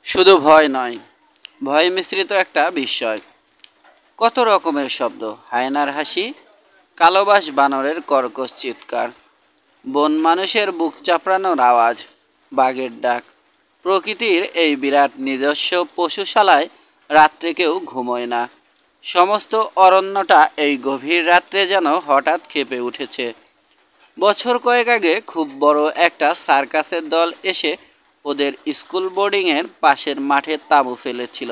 শুধু ভয় নয়, ভয় মিশ্রিত একটা বিস্ময়। কত রকমের শব্দ, হায়নার হাসি, কালোবাস বানরের কর্কশ চিৎকার, বন মানুষের বুক চাপড়ানোর আওয়াজ, বাঘের ডাক। প্রকৃতির এই বিরাট নিজস্ব পশুশালায় রাত্রে কেউ ঘুমোয় না। সমস্ত অরণ্যটা এই গভীর রাত্রে যেন হঠাৎ কেঁপে উঠেছে। বছর কয়েক আগে খুব বড় একটা সার্কাসের দল এসে ওদের স্কুল বোর্ডিংয়ের পাশের মাঠে তাঁবু ফেলেছিল।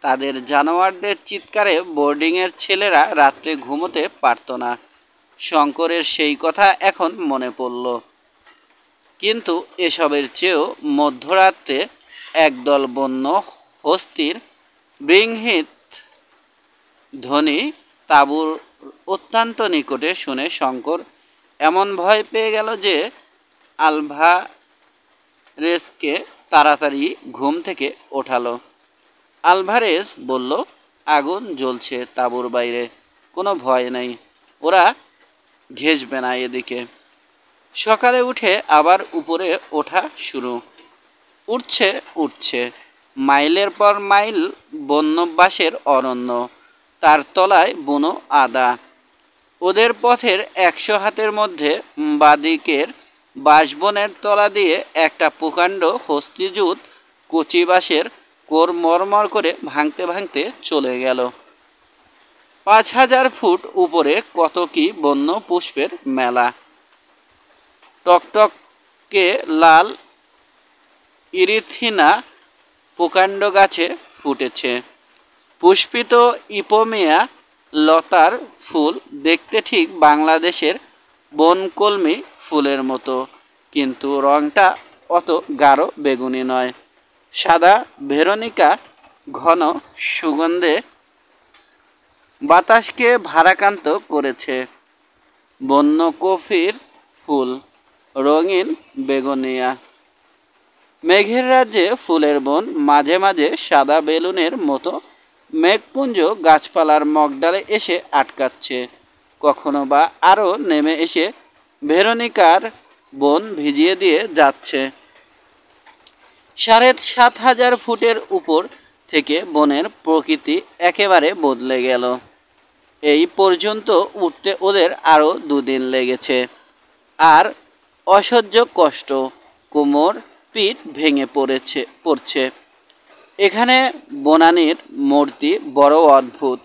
তাদের জানোয়ারদের চিৎকারে বোর্ডিংয়ের ছেলেরা রাত্রে ঘুমোতে পারত না। শঙ্করের সেই কথা এখন মনে পড়ল। কিন্তু এসবের চেয়েও মধ্যরাত্রে একদল বন্য হস্তির বৃংহিত ধ্বনি তাঁবুর অত্যন্ত নিকটে শুনে শঙ্কর এমন ভয় পেয়ে গেল যে আলভারেজকে তাড়াতাড়ি ঘুম থেকে ওঠালো। আলভারেজ বলল, আগুন জ্বলছে তাঁবুর বাইরে, কোনো ভয় নেই, ওরা ঘেঁষবে না এদিকে। সকালে উঠে আবার উপরে ওঠা শুরু। উঠছে মাইলের পর মাইল বন্যবাসের অরণ্য, তার তলায় বুনো আদা। ওদের পথের 100 হাতের মধ্যে বাদিকের বাঁশবনের তলা দিয়ে একটা প্রকাণ্ড হস্তিজুত কচি বাঁশের কোর মরমর করে ভাঙতে ভাঙতে চলে গেল। 5000 ফুট উপরে কত কি বন্য পুষ্পের মেলা। টকটকে লাল ইরিথিনা প্রকাণ্ড গাছে ফুটেছে। পুষ্পিত ইপোমিয়া লতার ফুল দেখতে ঠিক বাংলাদেশের বনকলমি ফুলের মতো, কিন্তু রংটা অত গাঢ় বেগুনি নয়। সাদা ভেরোনিকা ঘন সুগন্ধে বাতাসকে ভারাক্রান্ত করেছে। বন্য কফির ফুল, রঙিন বেগুনিয়া। মেঘের রাজ্যে ফুলের বন, মাঝে মাঝে সাদা বেলুনের মতো মেঘপুঞ্জ গাছপালার মগডালে এসে আটকাচ্ছে, কখনো বা আরও নেমে এসে ভেরোনিকার বন ভিজিয়ে দিয়ে যাচ্ছে। 7500 ফুটের উপর থেকে বনের প্রকৃতি একেবারে বদলে গেল। এই পর্যন্ত উঠতে ওদের আরও 2 দিন লেগেছে। আর অসহ্য কষ্ট, কোমর পিঠ ভেঙে পড়ছে। এখানে বনানীর মূর্তি বড় অদ্ভুত।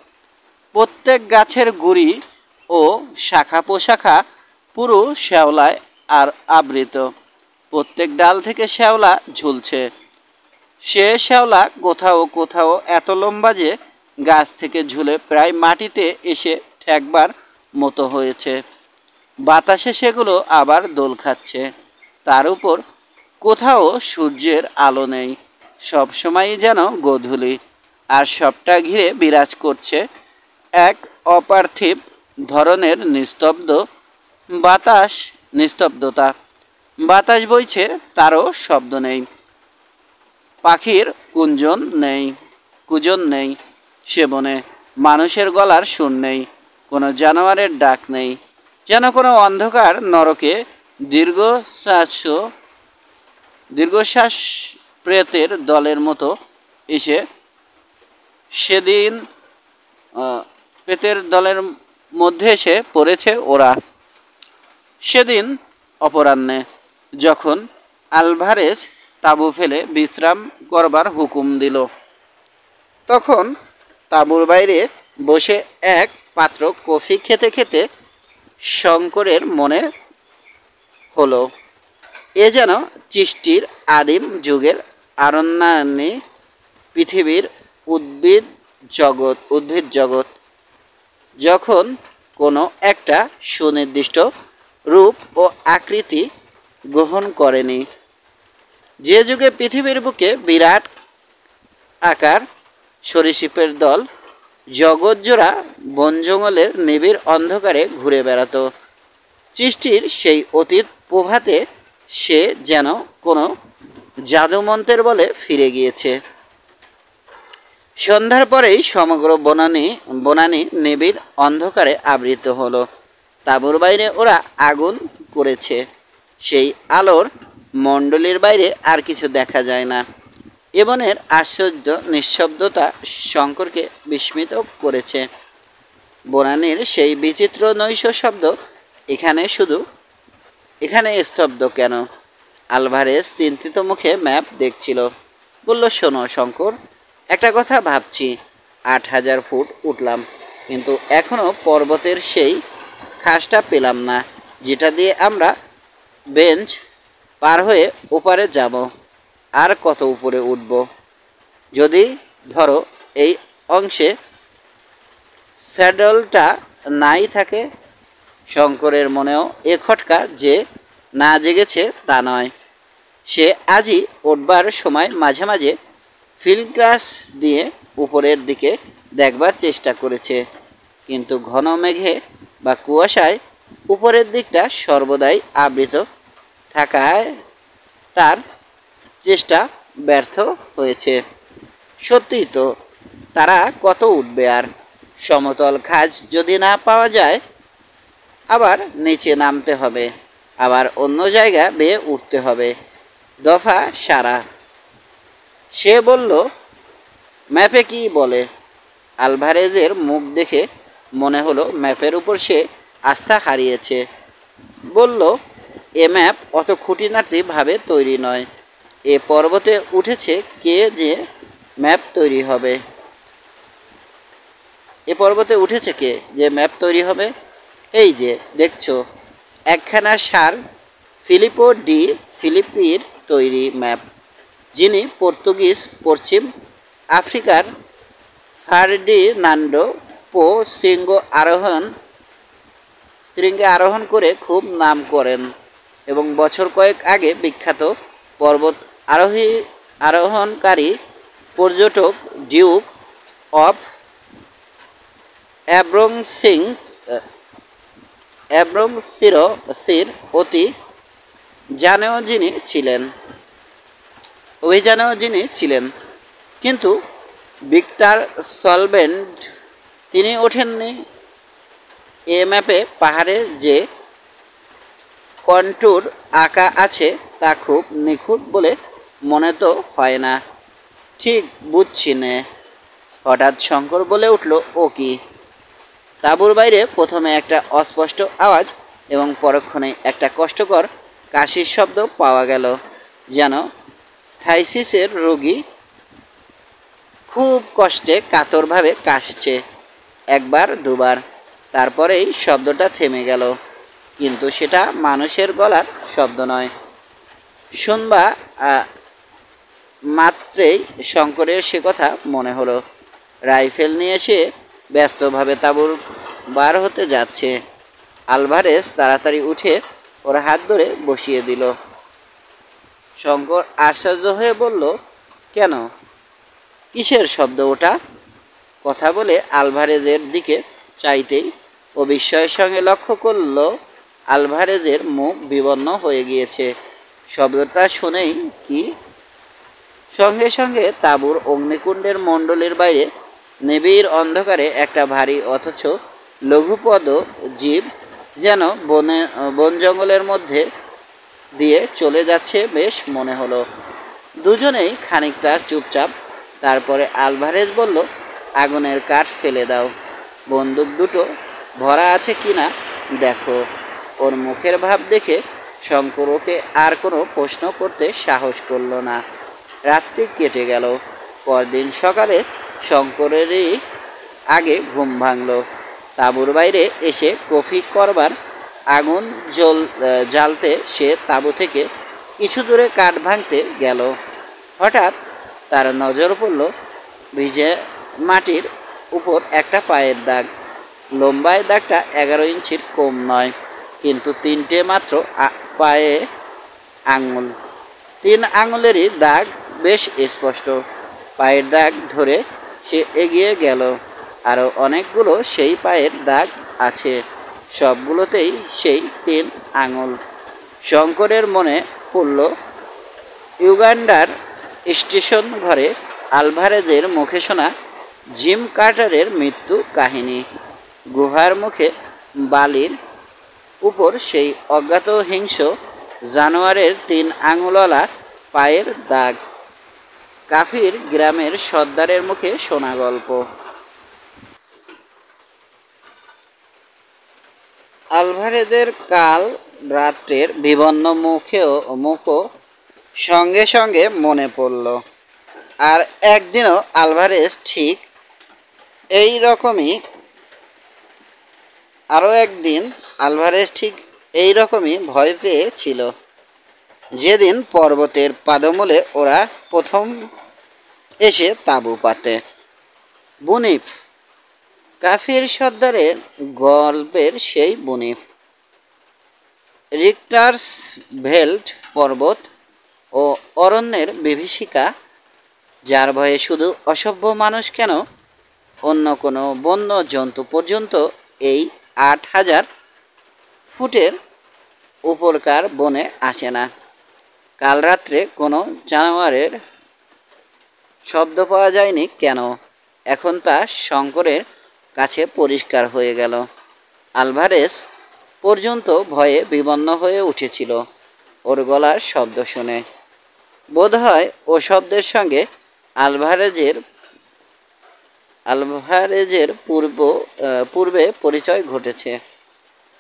প্রত্যেক গাছের গুড়ি ও শাখা পোশাখা পুরো শ্যাওলায় আর আবৃত। প্রত্যেক ডাল থেকে শ্যাওলা ঝুলছে। সে শ্যাওলা কোথাও কোথাও এত লম্বা যে গাছ থেকে ঝুলে প্রায় মাটিতে এসে ঠেকবার মতো হয়েছে। বাতাসে সেগুলো আবার দোল খাচ্ছে। তার উপর কোথাও সূর্যের আলো নেই, সবসময়ই যেন গোধূলি। আর সবটা ঘিরে বিরাজ করছে এক অপার্থিব ধরনের নিস্তব্ধতা। বাতাস বইছে, তারও শব্দ নেই। পাখির কুজন নেই সে বনে। মানুষের গলার সুর নেই, কোনো জানোয়ারের ডাক নেই। যেন কোনো অন্ধকার নরকে দীর্ঘশ্বাস প্রেতের দলের মতো এসে সেদিন প্রেতের দলের মধ্যে এসে পড়েছে ওরা। সেদিন অপরাহ্নে যখন আলভারেজ তাঁবু ফেলে বিশ্রাম করবার হুকুম দিল, তখন তাঁবুর বাইরে বসে এক পাত্র কফি খেতে খেতে শঙ্করের মনে হলো, এ যেন সৃষ্টির আদিম যুগের আরণ্যায়নী পৃথিবীর উদ্ভিদ জগৎ যখন কোনো একটা সুনির্দিষ্ট রূপ ও আকৃতি গ্রহণ করেনি। যে যুগে পৃথিবীর বুকে বিরাট আকার সরীসৃপের দল জগৎজোড়া বন জঙ্গলের নিবিড় অন্ধকারে ঘুরে বেড়াতো, সৃষ্টির সেই অতীত প্রভাতে সে যেন কোনো জাদুমন্ত্রের বলে ফিরে গিয়েছে। সন্ধ্যার পরেই সমগ্র বনানী নিবিড় অন্ধকারে আবৃত হলো। তাঁবুর বাইরে ওরা আগুন করেছে। সেই আলোর মণ্ডলীর বাইরে আর কিছু দেখা যায় না। এবনের আশ্চর্য নিঃশব্দতা শঙ্করকে বিস্মিত করেছে। বনানীর সেই বিচিত্র নৈশ শব্দ এখানে স্তব্ধ কেন? আলভারেজ চিন্তিত মুখে ম্যাপ দেখছিল। বলল, শোনো শঙ্কর, একটা কথা ভাবছি। ৮,০০০ ফুট উঠলাম, কিন্তু এখনও পর্বতের সেই খাসটা পেলাম না, যেটা দিয়ে আমরা বেঞ্চ পার হয়ে ওপারে যাব। আর কত উপরে উঠব? যদি ধরো এই অংশে স্যাডলটা নাই থাকে। শঙ্করের মনেও এ খটকা যে না জেগেছে তা নয়। সে আজই উঠবার সময় মাঝে মাঝে ফিল্ড গ্লাস দিয়ে উপরের দিকে দেখবার চেষ্টা করেছে, কিন্তু ঘন মেঘে বা কুয়াশায় উপরের দিকটা সর্বদাই আবৃত থাকায় তার চেষ্টা ব্যর্থ হয়েছে। সত্যিই তো, তারা কত উঠবে আর? সমতল খাজ যদি না পাওয়া যায়, আবার নিচে নামতে হবে, আবার অন্য জায়গা বেয়ে উঠতে হবে। দফা সারা। সে বলল, ম্যাপে কি বলে? আলভারেজের মুখ দেখে মনে হলো ম্যাপের উপর সে আস্থা হারিয়েছে। বলল, এ ম্যাপ অত খুঁটিনাটি ভাবে তৈরি নয়। এ পর্বতে উঠেছে কে যে ম্যাপ তৈরি হবে? এ পর্বতে উঠেছে কে যে ম্যাপ তৈরি হবে? এই যে দেখছো, একখানা সার ফিলিপো ডি ফিলিপির তৈরি ম্যাপ, যিনি পর্তুগিজ পশ্চিম আফ্রিকার ফার্ডিনান্ডো পো শৃঙ্গে আরোহণ করে খুব নাম করেন এবং বছর কয়েক আগে বিখ্যাত পর্বত আরোহণকারী পর্যটক ডিউক অফ অ্যাব্রংসির অভিযানেও যিনি ছিলেন, কিন্তু ভিক্টর সলভেন্ট তিনি ওঠেননি। এ ম্যাপে পাহাড়ের যে কন্ট্যুর আঁকা আছে তা খুব নিখুঁত বলে মনে তো হয় না। ঠিক বুঝছি নে। হঠাৎ শঙ্কর বলে উঠল, ও কি? তাঁবুর বাইরে প্রথমে একটা অস্পষ্ট আওয়াজ এবং পরক্ষণে একটা কষ্টকর কাশির শব্দ পাওয়া গেল, যেন থাইসিসের রোগী খুব কষ্টে কাতরভাবে কাশছে। একবার দুবার, তারপরেই শব্দটা থেমে গেল। কিন্তু সেটা মানুষের গলার শব্দ নয়। শুনবা মাত্রেই শঙ্করের সে কথা মনে হলো। রাইফেল নিয়ে সে ব্যস্তভাবে তাঁবুর বার হতে যাচ্ছে। আলভারেজ তাড়াতাড়ি উঠে ওর হাত ধরে বসিয়ে দিল। শঙ্কর আশ্চর্য হয়ে বলল, কেন? কিসের শব্দ ওটা? কথা বলে আলভারেজের দিকে চাইতেই ও বিস্ময়ের সঙ্গে লক্ষ্য করল আলভারেজের মুখ বিবর্ণ হয়ে গিয়েছে। শব্দটা শুনেই কি সঙ্গে সঙ্গে তাঁবুর অগ্নিকুণ্ডের মণ্ডলের বাইরে নিবিড় অন্ধকারে একটা ভারী অথচ লঘুপদ জীব যেন বন জঙ্গলের মধ্যে দিয়ে চলে যাচ্ছে বেশ মনে হলো। দুজনেই খানিকটা চুপচাপ। তারপরে আলভারেজ বলল, আগুনের কাঠ ফেলে দাও, বন্দুক দুটো ভরা আছে কিনা দেখো। ওর মুখের ভাব দেখে শঙ্কর ওকে আর কোনো প্রশ্ন করতে সাহস করল না। রাত্রি কেটে গেল। পরদিন সকালে শঙ্করেরই আগে ঘুম ভাঙল। তাঁবুর বাইরে এসে কফি করবার আগুন জ্বালতে সে তাঁবু থেকে কিছু দূরে কাঠ ভাঙতে গেল। হঠাৎ তার নজর পড়ল ভিজে মাটির উপর একটা পায়ের দাগ। লম্বায় দাগটা 11 ইঞ্চির কম নয়, কিন্তু 3টে মাত্র পায়ে আঙুল। 3 আঙুলেরই দাগ বেশ স্পষ্ট। পায়ের দাগ ধরে সে এগিয়ে গেল। আরও অনেকগুলো সেই পায়ের দাগ আছে, সবগুলোতেই সেই 3 আঙুল। শঙ্করের মনে পড়ল ইউগান্ডার স্টেশন ঘরে আলভারেজের মুখে শোনা জিম কার্টারের মৃত্যু কাহিনী। গুহার মুখে বালির উপর সেই অজ্ঞাত হিংস্র জানোয়ারের 3 আঙুলওয়ালা পায়ের দাগ। কাফির গ্রামের সর্দারের মুখে শোনা গল্প। আলভারেজের কাল রাত্রের বিবর্ণ মুখও সঙ্গে সঙ্গে মনে পড়ল। আর একদিনও আলভারেজ ঠিক এই রকমই আরও একদিন আলভারেজ ঠিক এই রকমই ভয় পেয়েছিল, যেদিন পর্বতের পাদমূলে ওরা প্রথম এসে তাঁবু পাতে। বুনিফ, কাফির সর্দারের গল্পের সেই বুনিফ। রিক্টার্স ভেল্ট পর্বত ও অরণ্যের বিভীষিকা, যার ভয়ে শুধু অসভ্য মানুষ কেন, অন্য কোনো বন্য জন্তু পর্যন্ত এই ৮,০০০ ফুটের উপরকার বনে আসে না। কাল রাত্রে কোনো জানোয়ারের শব্দ পাওয়া যায়নি কেন, এখন তা শঙ্করের কাছে পরিষ্কার হয়ে গেল। আলভারেজ পর্যন্ত ভয়ে বিবর্ণ হয়ে উঠেছিল ওর গলার শব্দ শুনে। বোধহয় ও শব্দের সঙ্গে আলভারেজের পূর্বে পরিচয় ঘটেছে।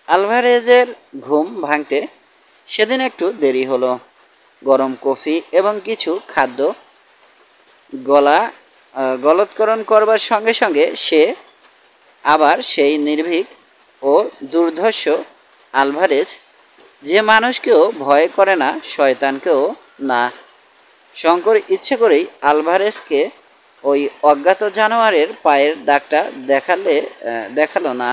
আলভারেজের ঘুম ভাঙতে সেদিন একটু দেরি হলো। গরম কফি এবং কিছু খাদ্য গলৎকরণ করবার সঙ্গে সঙ্গে সে আবার সেই নির্ভীক ও দুর্ধর্ষ আলভারেজ, যে মানুষকেও ভয় করে না, শয়তানকেও না। শঙ্কর ইচ্ছে করেই আলভারেজকে ওই অজ্ঞাত জানোয়ারের পায়ের দাগটা দেখালো না।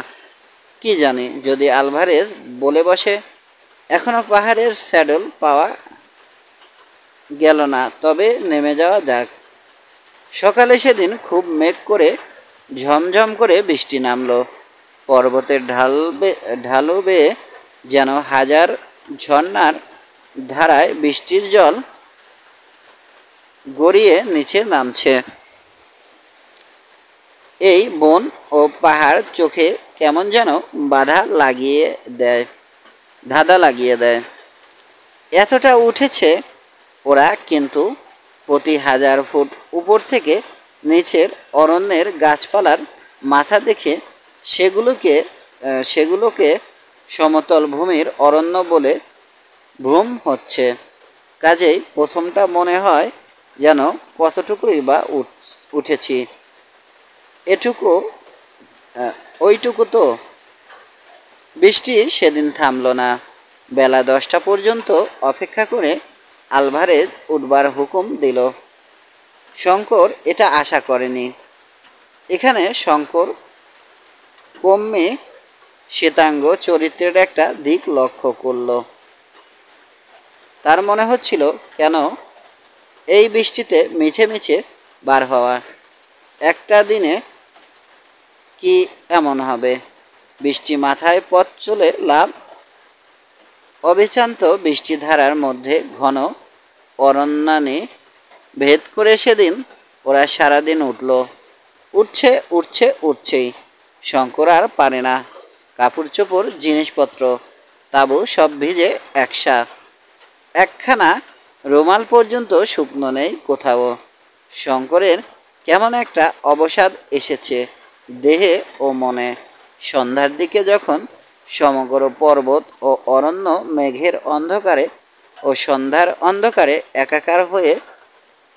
কি জানি, যদি আলভারেজ বলে বসে, এখনও পাহাড়ের স্যাডল পাওয়া গেল না, তবে নেমে যাওয়া যাক। সকালে সেদিন খুব মেঘ করে ঝমঝম করে বৃষ্টি নামল। পর্বতের ঢালু বেয়ে যেন হাজার ঝর্ণার ধারায় বৃষ্টির জল গড়িয়ে নিচে নামছে। এই বন ও পাহাড় চোখে কেমন যেন ধাঁধা লাগিয়ে দেয়। এতটা উঠেছে ওরা, কিন্তু প্রতি ১,০০০ ফুট উপর থেকে নিচের অরণ্যের গাছপালার মাথা দেখে সেগুলোকে সমতল ভূমির অরণ্য বলে ভ্রম হচ্ছে। কাজেই প্রথমটা মনে হয় যেন কতটুকুই বা উঠেছি, ওইটুকু তো। বৃষ্টি সেদিন থামল না। বেলা ১০টা পর্যন্ত অপেক্ষা করে আলভারেজ উঠবার হুকুম দিল। শঙ্কর এটা আশা করেনি। এখানে শঙ্কর ক্রমে শ্বেতাঙ্গ চরিত্রের একটা দিক লক্ষ্য করল। তার মনে হচ্ছিল, কেন এই বৃষ্টিতে মিছে মিছে বার হওয়া? একটা দিনে কি এমন হবে? বৃষ্টি মাথায় পথ চলে লাভ। অবিশ্রান্ত বৃষ্টিধারার মধ্যে ঘন অরণ্যানি ভেদ করে সেদিন ওরা সারাদিন উঠছেই। শঙ্কর আর পারে না। কাপড় চোপড়, জিনিসপত্র, তাঁবু সব ভিজে একখানা রুমাল পর্যন্ত শুকনো নেই কোথাও। শঙ্করের কেমন একটা অবসাদ এসেছে দেহে ও মনে। সন্ধ্যার দিকে যখন সমগ্র পর্বত ও অরণ্য মেঘের অন্ধকারে ও সন্ধ্যার অন্ধকারে একাকার হয়ে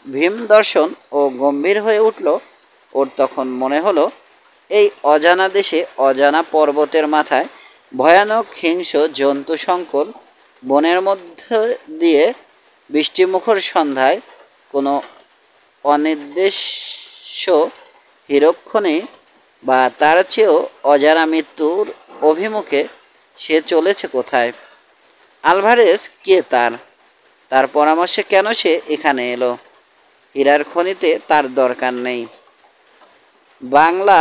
ভীম দর্শন ও গম্ভীর হয়ে উঠল, ওর তখন মনে হলো, এই অজানা দেশে, অজানা পর্বতের মাথায়, ভয়ানক হিংস্র জন্তু সংকুল বনের মধ্যে দিয়ে বৃষ্টিমুখর সন্ধ্যায় কোনো অনির্দেশ্য হিরক্ষণে বা তার চেয়েও অজানা মৃত্যুর অভিমুখে সে চলেছে কোথায়? আলভারেজ কে তার পরামর্শে কেন সে এখানে এলো? হীরার খনিতে তার দরকার নেই। বাংলা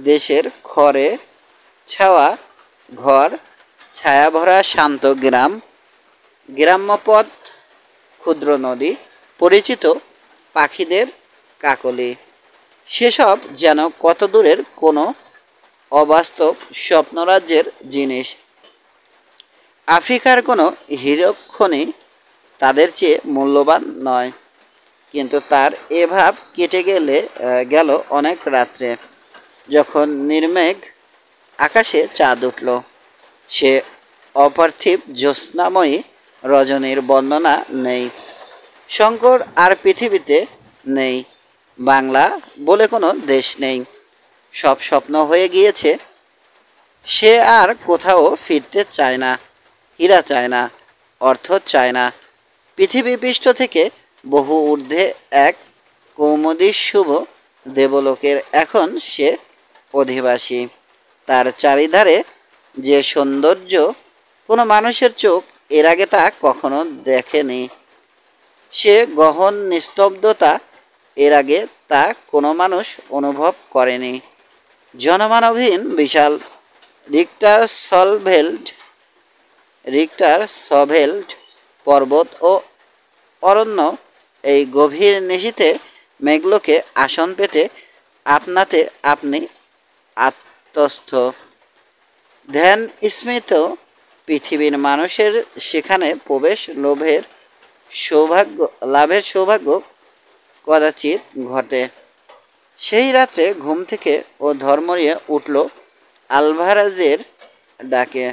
দেশের খড়ে ছাওয়া ঘর, ছায়াভরা শান্ত গ্রাম্য পথ, ক্ষুদ্র নদী, পরিচিত পাখিদের কাকলি, সেসব যেন কত দূরের কোনো অবাস্তব স্বপ্নরাজ্যের জিনিস। আফ্রিকার কোনো হীরকখনি তাদের চেয়ে মূল্যবান নয়। কিন্তু তার এ ভাব কেটে গেল অনেক রাত্রে, যখন নির্মেঘ আকাশে চাঁদ উঠল। সে অপার্থিব জ্যোৎস্নাময়ী রজনীর বর্ণনা নেই। শঙ্কর আর পৃথিবীতে নেই। বাংলা বলে কোনো দেশ নেই। সব স্বপ্ন হয়ে গিয়েছে। সে আর কোথাও ফিরতে চায় না। হীরা চায় না, অর্থ চায় না। পৃথিবী পৃষ্ঠ থেকে বহু ঊর্ধ্বে এক কৌমুদী শুভ দেবলোকের এখন সে অধিবাসী। তার চারিধারে যে সৌন্দর্য কোনো মানুষের চোখ এর আগে তা কখনো দেখেনি। সে গহন নিস্তব্ধতা এর আগে তা কোনো মানুষ অনুভব করেনি। জনমানবহীন বিশাল রিক্টার সলভেল্ড রিক্টার সভেল্ড পর্বত ও অরণ্য এই গভীর নিশীথে মেঘলোকে আসন পেতে আপনাতে আপনি আত্মস্থ। ধ্যান স্মৃত পৃথিবীর মানুষের সেখানে প্রবেশ লাভের সৌভাগ্য কদাচিৎ ঘটে। সেই রাত্রে ঘুম থেকে ও ধর্মরিয়ে উঠল আলভারেজের ডাকে।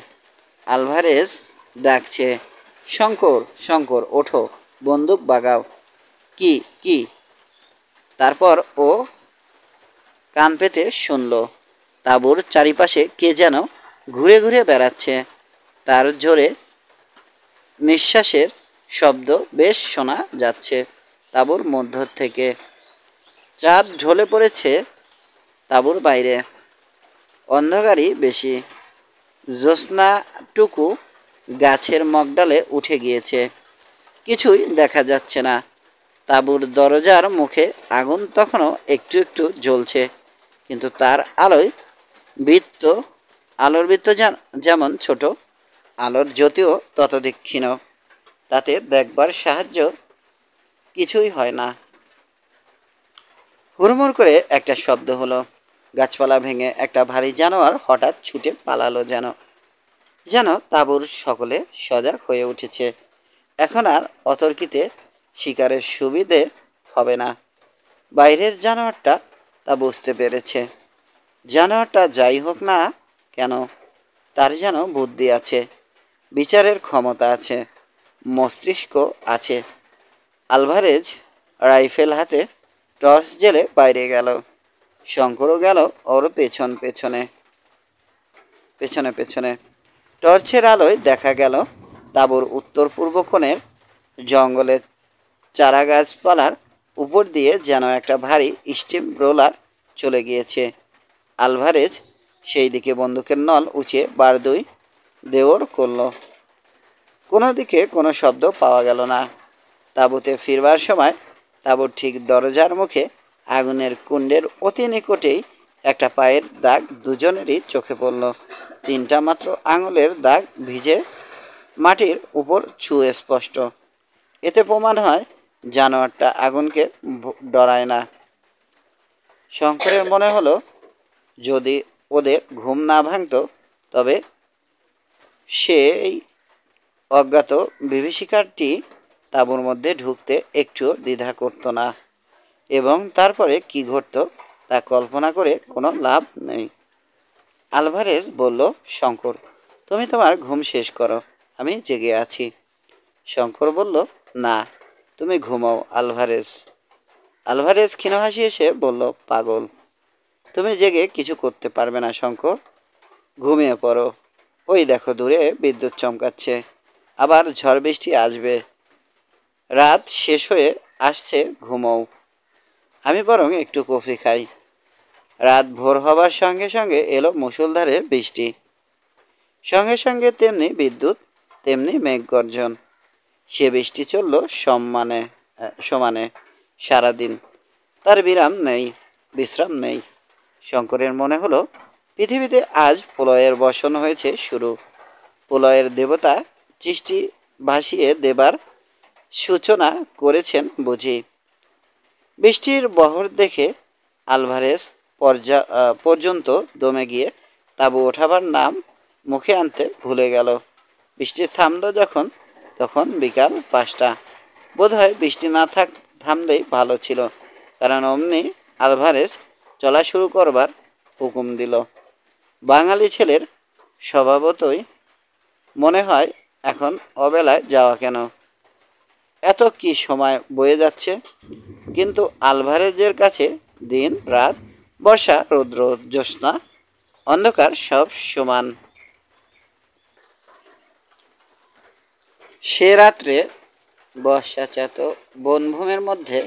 আলভারেজ ডাকছে, শঙ্কর, শঙ্কর, ওঠো, বন্দুক বাগাও। কি কি? তারপর ও কান পেতে শুনল, তাঁবুর চারিপাশে কে যেন ঘুরে ঘুরে বেড়াচ্ছে। তার জোরে নিঃশ্বাসের শব্দ বেশ শোনা যাচ্ছে তাঁবুর মধ্য থেকে। চাঁদ ঢলে পড়েছে তাঁবুর বাইরে। অন্ধকারই বেশি। জ্যোৎস্নাটুকু গাছের মগডালে উঠে গিয়েছে। কিছুই দেখা যাচ্ছে না। তাঁবুর দরজার মুখে আগুন তখনও একটু একটু জ্বলছে, কিন্তু তার আলোর বৃত্ত যেমন ছোট, আলোর জ্যোতিও ততোধিক ক্ষীণ। তাতে দেখবার সাহায্য কিছুই হয় না। হুড়মুড় করে একটা শব্দ হলো। গাছপালা ভেঙে একটা ভারী জানোয়ার হঠাৎ ছুটে পালালো। যেন তাঁবুর সকলে সজাগ হয়ে উঠেছে। এখন আর অতর্কিতে শিকারের সুবিধে হবে না। বাইরের জানোয়ারটা তা বুঝতে পেরেছে। জানোয়ারটা যাই হোক না কেন, তার যেন বুদ্ধি আছে, বিচারের ক্ষমতা আছে, মস্তিষ্ক আছে। আলভারেজ রাইফেল হাতে টর্চ জেলে বাইরে গেল। শঙ্করও গেল ওর পেছনে পেছনে। টর্চের আলোয় দেখা গেল তাঁবুর উত্তর পূর্ব কোণের জঙ্গলের চারা গাছপালার উপর দিয়ে যেন একটা ভারী স্টিম রোলার চলে গিয়েছে। আলভারেজ সেই দিকে বন্দুকের নল উঁচিয়ে বারদুই দেওর করল। কোনো দিকে কোনো শব্দ পাওয়া গেল না। তাঁবুতে ফিরবার সময় তাঁবুর ঠিক দরজার মুখে আগুনের কুণ্ডের অতি নিকটেই একটা পায়ের দাগ দুজনেরই চোখে পড়ল। 3টা মাত্র আঙুলের দাগ, ভিজে মাটির উপর ছুঁয়ে স্পষ্ট। এতে প্রমাণ হয় জানোয়ারটা আগুনকে ডরায় না। শঙ্করের মনে হলো, যদি ওদের ঘুম না ভাঙত তবে সেই অজ্ঞাত বিভীষিকাটি তাঁবুর মধ্যে ঢুকতে একটুও দ্বিধা করত না। এবং তারপরে কি ঘটত তা কল্পনা করে কোনো লাভ নেই। আলভারেজ বলল, শঙ্কর, তুমি তোমার ঘুম শেষ করো, আমি জেগে আছি। শঙ্কর বলল, না, তুমি ঘুমাও আলভারেজ। আলভারেজ ক্ষীণ হাসি এসে বলল, পাগল, তুমি জেগে কিছু করতে পারবে না শঙ্কর। ঘুমিয়ে পড়ো। ওই দেখো দূরে বিদ্যুৎ চমকাচ্ছে। আবার ঝড় বৃষ্টি আসবে। রাত শেষ হয়ে আসছে, ঘুমোও। আমি বরং একটু কফি খাই। রাত ভোর হবার সঙ্গে সঙ্গে এলো মুষলধারে বৃষ্টি। সঙ্গে সঙ্গে তেমনি বিদ্যুৎ, তেমনি মেঘগর্জন। সে বৃষ্টি চলল সমানে সারাদিন। তার বিশ্রাম নেই। শঙ্করের মনে হলো, পৃথিবীতে আজ প্রলয়ের বর্ষণ হয়েছে শুরু। প্রলয়ের দেবতা সৃষ্টি ভাসিয়ে দেবার সূচনা করেছেন বুঝি। বৃষ্টির বহর দেখে আলভারেজ পর্যন্ত দমে গিয়ে তাঁবু ওঠাবার নাম মুখে আনতে ভুলে গেল। বৃষ্টি থামল তখন বিকাল 5টা। বোধহয় বৃষ্টি থামলেই ভালো ছিল, কারণ অমনি আলভারেজ চলা শুরু করবার হুকুম দিল। বাঙালি ছেলের স্বভাবতই মনে হয় এখন অবেলায় যাওয়া কেন, এত কি সময় বয়ে যাচ্ছে। কিন্তু আলভারেজের কাছে দিন রাত, বর্ষা রৌদ্র জ্যোৎস্না অন্ধকার সব সমান। সে রাত্রে বর্ষাচাত বনভূমির মধ্যে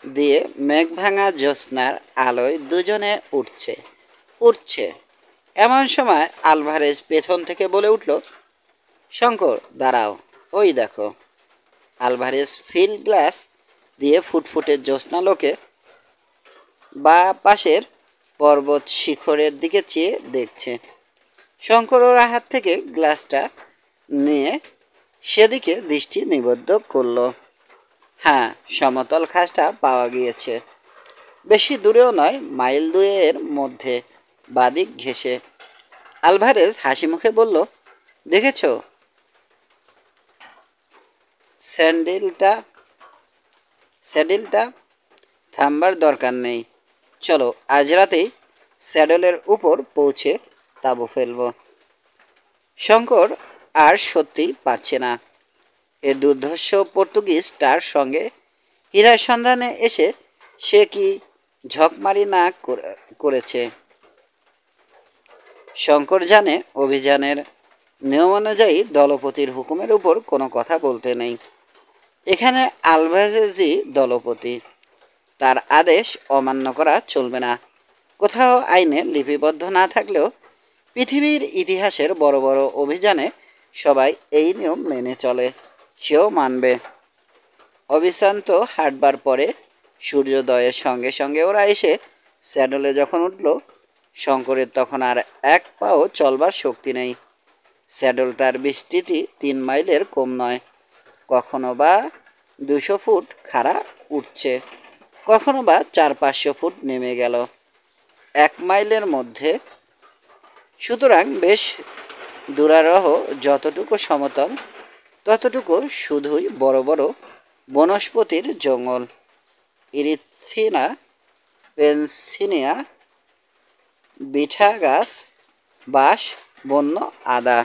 দিয়ে মেঘ ভাঙা জ্যোৎস্নার আলোয় দুজনে উঠছে উঠছে। এমন সময় আলভারেজ পেছন থেকে বলে উঠল, শঙ্কর দাঁড়াও, ওই দেখো। আলভারেজ ফিল্ড গ্লাস দিয়ে ফুটফুটে জ্যোৎস্নালোকে বা পাশের পর্বত শিখরের দিকে চেয়ে দেখছে। শঙ্কর ওর হাত থেকে গ্লাসটা নিয়ে সেদিকে দৃষ্টি নিবদ্ধ করল। হ্যাঁ, সমতল খাসটা পাওয়া গিয়েছে, বেশি দূরেও নয়, মাইল দুয়ের মধ্যে, বাদিক ঘেঁষে। আলভারেজ হাসি মুখে বলল, দেখেছ স্যান্ডেলটা স্যাডেলটা থামবার দরকার নেই, চলো আজ রাতেই স্যাডেলের উপর পৌঁছে তাঁবু ফেলব। শঙ্কর আর সত্যি পারছে না। এ দুর্ধর্ষ পর্তুগিজ তার সঙ্গে হীরার সন্ধানে এসে সে কি ঝকমারি না করেছে। শঙ্কর জানে অভিযানের নিয়ম অনুযায়ী দলপতির হুকুমের উপর কোনো কথা বলতে নেই। এখানে আলভারেজই দলপতি, তার আদেশ অমান্য করা চলবে না। কোথাও আইনে লিপিবদ্ধ না থাকলেও পৃথিবীর ইতিহাসের বড় বড় অভিযানে সবাই এই নিয়ম মেনে চলে, সেও মানবে। অবিশ্রান্ত হাঁটবার পরে সূর্যোদয়ের সঙ্গে সঙ্গে ওরা এসে স্যাডলে যখন উঠল, শঙ্করের তখন আর এক পাও চলবার শক্তি নেই। স্যাডলটার বিস্তৃতি 3 মাইলের কম নয়, কখনো বা 200 ফুট খাড়া উঠছে, কখনো বা 400-500 ফুট নেমে গেল 1 মাইলের মধ্যে। সুতরাং বেশ দুরারোহ, যতটুকু সমতল ততটুকু শুধুই বড় বড় বনস্পতির জঙ্গল, ইরিথিনা, পেনসিনিয়া, বিঠা গাছ, বাঁশ, বন্য আদা,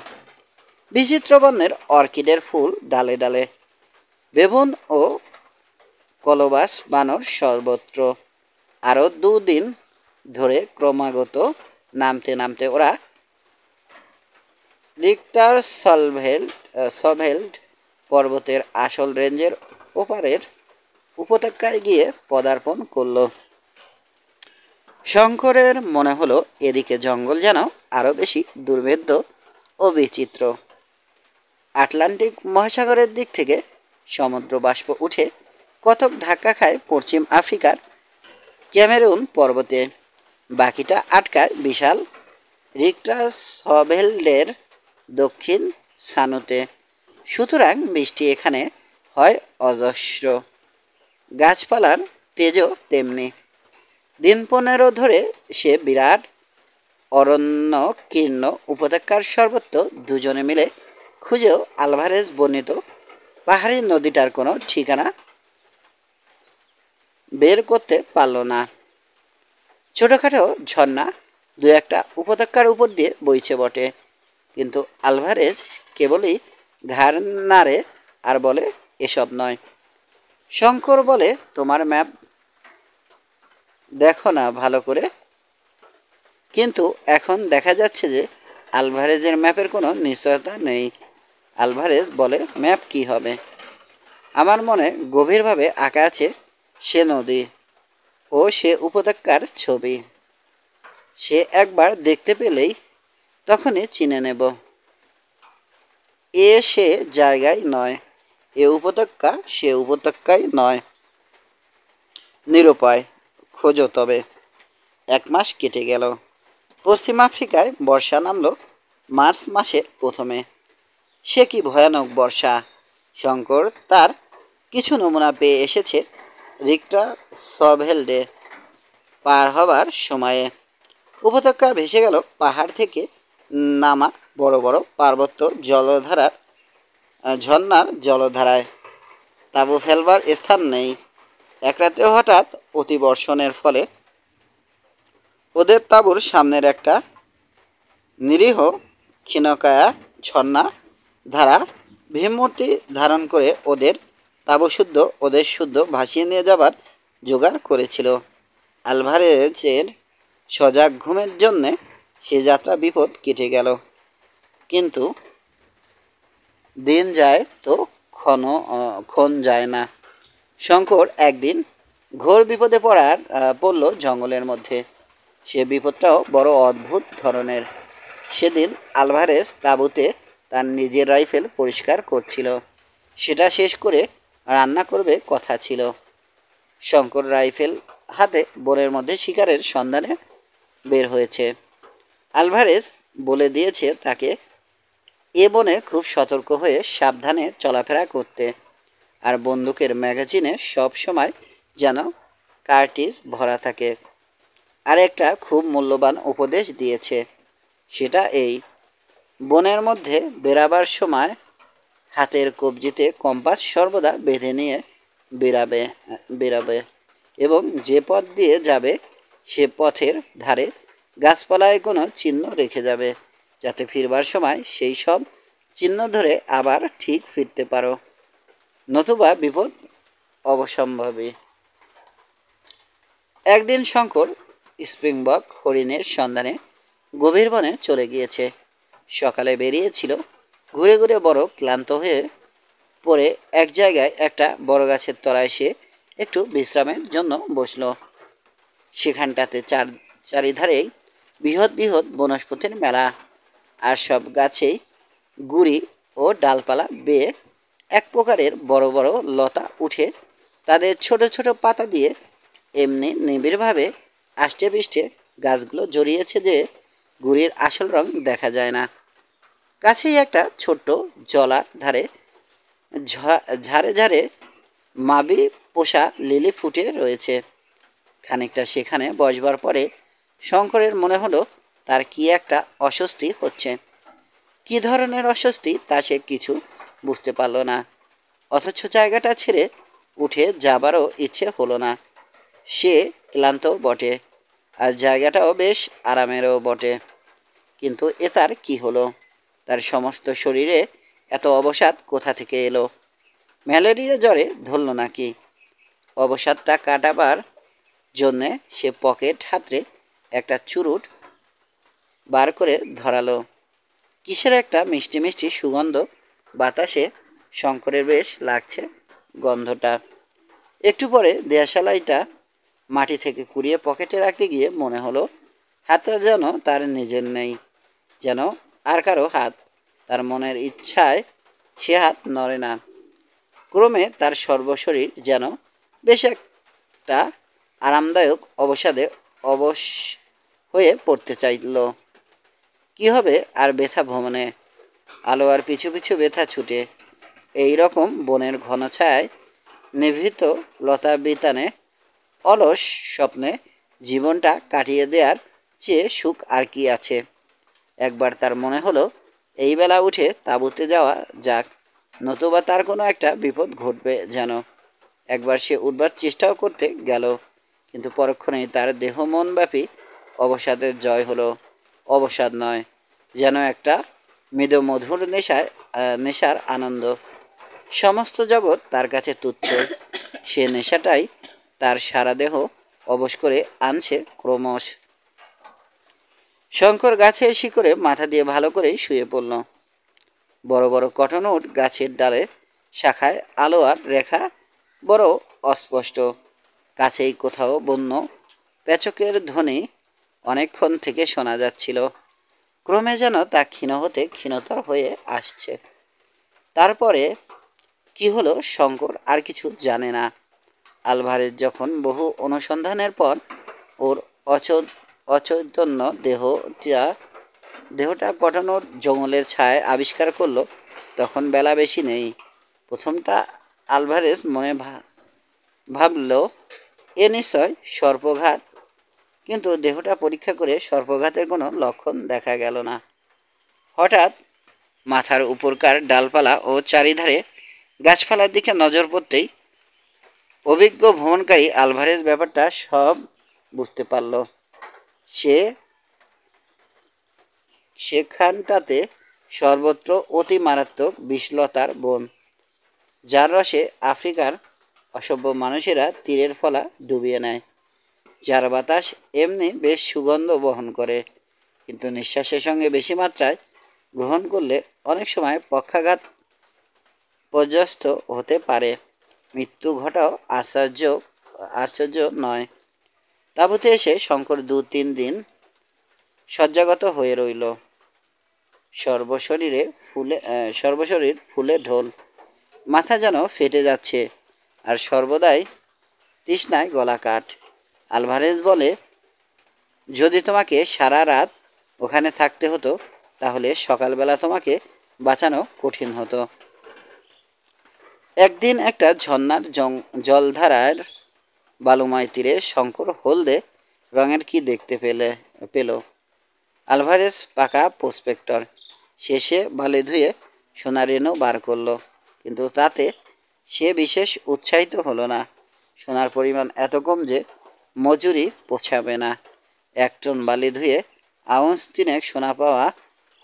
বিচিত্র বর্ণের অর্কিডের ফুল ডালে ডালে, বেবুন ও কলবাস বানর সর্বত্র। আরও 2 দিন ধরে ক্রমাগত নামতে নামতে ওরা রিক্টার সভেল্ড পর্বতের আসল রেঞ্জের ওপারের উপত্যকায় গিয়ে পদার্পণ করল। শঙ্করের মনে হলো এদিকে জঙ্গল যেন আরও বেশি দুর্ভেদ্য ও বিচিত্র। আটলান্টিক মহাসাগরের দিক থেকে সমুদ্র বাষ্প উঠে কতক ধাক্কা খায় পশ্চিম আফ্রিকার ক্যামেরুন পর্বতে, বাকিটা আটকায় বিশাল রিক্টার সভেল্ডের দক্ষিণ সানুতে। সুতরাং বৃষ্টি এখানে হয় অজস্র, গাছপালার তেজও তেমনি। দিন 15 ধরে সে বিরাট অরণ্য কীর্ণ উপত্যকার সর্বত্র দুজনে মিলে খুঁজেও আলভারেজ বর্ণিত পাহাড়ি নদীটার কোনো ঠিকানা বের করতে পারল না। ছোটোখাটো ঝর্ণা 2-1টা উপত্যকার উপর দিয়ে বইছে বটে, কিন্তু আলভারেজ কেবলই ঘাড় নাড়ে আর বলে, এসব নয়। শঙ্কর বলে, তোমার ম্যাপ দেখো না ভালো করে। কিন্তু এখন দেখা যাচ্ছে যে আলভারেজের ম্যাপের কোনো নিশ্চয়তা নেই। আলভারেজ বলে, ম্যাপ কি হবে? আমার মনে গভীরভাবে আঁকা আছে সে নদী ও সে উপত্যকার ছবি। সে একবার দেখতে পেলেই তখনই চিনে নেব। এ সে জায়গায় নয়, এ উপত্যকা সে উপত্যকায় নয়। নিরুপায়, খোঁজো তবে। 1 মাস কেটে গেল। পশ্চিম আফ্রিকায় বর্ষা নামল মার্চ মাসের প্রথমে। সে কি ভয়ানক বর্ষা! শঙ্কর তার কিছু নমুনা পেয়ে এসেছে রিক্টার সভেল্ডে পার হবার সময়ে। উপত্যকা ভেসে গেল পাহাড় থেকে নামা বড় বড় পার্বত্য ঝর্ণার জলধারায়। তাঁবু ফেলবার স্থান নেই, এক রাতে হঠাৎ অতিবর্ষণের ফলে ওদের তাঁবুর সামনের একটা নিরীহ ক্ষীণকায়া ঝর্ণা ধারা ভীমমূর্তি ধারণ করে ওদের শুদ্ধ ভাসিয়ে নিয়ে যাবার জোগাড় করেছিল। আলভারেজের সজাগ ঘুমের জন্যে সে যাত্রা বিপদ কেটে গেল। কিন্তু দিন যায় তো ক্ষণ যায় না। শঙ্কর একদিন ঘোর বিপদে পড়ল জঙ্গলের মধ্যে। সে বিপদটাও বড় অদ্ভুত ধরনের। সেদিন আলভারেজ তাঁবুতে তার নিজের রাইফেল পরিষ্কার করছিল। সেটা শেষ করে রান্না করবে কথা ছিল। শঙ্কর রাইফেল হাতে বনের মধ্যে শিকারের সন্ধানে বের হয়েছে। আলভারেজ বলে দিয়েছে তাকে এ বনে খুব সতর্ক হয়ে সাবধানে চলাফেরা করতে, আর বন্দুকের ম্যাগাজিনে সব সময় যেন কার্টিজ ভরা থাকে। আর একটা খুব মূল্যবান উপদেশ দিয়েছে, সেটা এই, বনের মধ্যে বেরাবার সময় হাতের কবজিতে কম্পাস সর্বদা বেঁধে নিয়ে বেরাবে এবং যে পথ দিয়ে যাবে সে পথের ধারে গাছপালায় কোনো চিহ্ন রেখে যাবে, যাতে ফিরবার সময় সেই সব চিহ্ন ধরে আবার ঠিক ফিরতে পারো, নতুবা বিপদ অবসম্ভাবী। একদিন শঙ্কর স্প্রিংবক হরিণের সন্ধানে গভীর বনে চলে গিয়েছে। সকালে বেরিয়েছিল, ঘুরে ঘুরে বড় ক্লান্ত হয়ে পড়ে এক জায়গায় একটা বড় গাছের তলায় সে একটু বিশ্রামের জন্য বসল। সেখানটাতে চারিধারেই বৃহৎ বৃহৎ বনস্পতির মেলা, আর সব গাছেই গুড়ি ও ডালপালা বেয়ে এক প্রকারের বড় বড় লতা উঠে তাদের ছোট ছোট পাতা দিয়ে এমনি নিবিড়ভাবে আষ্টে পৃষ্ঠে গাছগুলো জড়িয়েছে যে গুড়ির আসল রং দেখা যায় না। কাছেই একটা ছোট্ট জলার ধারে ঝাড়ে ঝাড়ে মাবি পোষা লিলি ফুটে রয়েছে। খানিকটা সেখানে বসবার পরে শঙ্করের মনে হলো তার কি একটা অস্বস্তি হচ্ছে। কি ধরনের অস্বস্তি তা সে কিছু বুঝতে পারল না, অথচ জায়গাটা ছেড়ে উঠে যাবারও ইচ্ছে হলো না। সে ক্লান্ত বটে, আর জায়গাটাও বেশ আরামেরও বটে, কিন্তু এ তার কী হলো? তার সমস্ত শরীরে এত অবসাদ কোথা থেকে এলো? ম্যালেরিয়া জ্বরে ধরল নাকি? অবসাদটা কাটাবার জন্যে সে পকেট হাতড়ে একটা চুরুট বার করে ধরালো। কিসের একটা মিষ্টি মিষ্টি সুগন্ধ বাতাসে শঙ্করের বেশ লাগছে গন্ধটা। একটু পরে দেশালাইটা মাটি থেকে কুড়িয়ে পকেটে রাখতে গিয়ে মনে হলো হাতটা যেন তার নিজের নেই, যেন আর কারো হাত। তার মনের ইচ্ছায় সে হাত নড়ে না। ক্রমে তার সর্বশরীর যেন বেশ একটা আরামদায়ক অবসাদে অবশ হয়ে পড়তে চাইল। কি হবে আর ব্যথা ভ্রমণে, আলো আর পিছু পিছু ব্যথা ছুটে। এই রকম বনের ঘন ছায়ায় নিভৃত লতা বিতানে অলস স্বপ্নে জীবনটা কাটিয়ে দেওয়ার চেয়ে সুখ আর কি আছে। একবার তার মনে হলো এই বেলা উঠে তাঁবুতে যাওয়া যাক, নতুবা তার কোনো একটা বিপদ ঘটবে যেন। একবার সে উঠবার চেষ্টাও করতে গেল, কিন্তু পরক্ষণেই তার দেহ মনব্যাপী অবসাদের জয় হলো। অবসাদ নয়, যেন একটা মৃদু মধুর নেশার আনন্দ। সমস্ত জগৎ তার কাছে তুচ্ছ। সে নেশাটাই তার সারা দেহ অবশ করে আনছে ক্রমশ। শঙ্কর গাছের শিকড়ে মাথা দিয়ে ভালো করেই শুয়ে পড়ল। বড় বড় কটনউড গাছের ডালে শাখায় আলো আর রেখা বড় অস্পষ্ট। কাছেই কোথাও বন্য পেচকের ধ্বনি অনেকক্ষণ থেকে শোনা যাচ্ছিল। ক্রমে যেন তা ক্ষীণ হতে ক্ষীণতর হয়ে আসছে। তারপরে কি হলো শঙ্কর আর কিছু জানে না। আলভারেজ যখন বহু অনুসন্ধানের পর ওর অচৈতন্য দেহটা কটানোর জঙ্গলের ছায় আবিষ্কার করলো, তখন বেলা বেশি নেই। প্রথমটা আলভারেজ মনে ভাবল এ নিশ্চয় সর্পঘাত, কিন্তু দেহটা পরীক্ষা করে সর্পঘাতের কোনো লক্ষণ দেখা গেল না। হঠাৎ মাথার উপরকার ডালপালা ও চারিধারে গাছপালার দিকে নজর পড়তেই অভিজ্ঞ ভ্রমণকারী আলভারেজ ব্যাপারটা সব বুঝতে পারল। সে সেখানটাতে সর্বত্র অতি মারাত্মক বিষলতার বন, যার রসে আফ্রিকার অসভ্য মানুষেরা তীরের ফলা ডুবিয়ে নেয়, যার বাতাস এমনি বেশ সুগন্ধ বহন করে, কিন্তু নিঃশ্বাসের সঙ্গে বেশি মাত্রায় গ্রহণ করলে অনেক সময় পক্ষাঘাত পর্যস্ত হতে পারে। মৃত্যু ঘটাও আশ্চর্য নয়। তাঁবুতে এসে শঙ্কর 2-3 দিন শয্যাগত হয়ে রইল। সর্বশরীর ফুলে ঢোল, মাথা যেন ফেটে যাচ্ছে, আর সর্বদাই তৃষ্ণায় গলা কাঠ। আলভারেজ বলে, যদি তোমাকে সারা রাত ওখানে থাকতে হতো তাহলে সকালবেলা তোমাকে বাঁচানো কঠিন হতো। একদিন একটা ঝর্ণার জলধারার বালুময় তীরে শঙ্কর হলদে রঙের কি দেখতে পেল। আলভারেজ পাকা প্রসপেক্টর, শেষে বালি ধুয়ে সোনা রেণু বার করলো, কিন্তু তাতে সে বিশেষ উৎসাহিত হলো না। সোনার পরিমাণ এত কম যে মজুরি পোছাবে না। 1 টন বালি ধুয়ে আউন্স 3 সোনা পাওয়া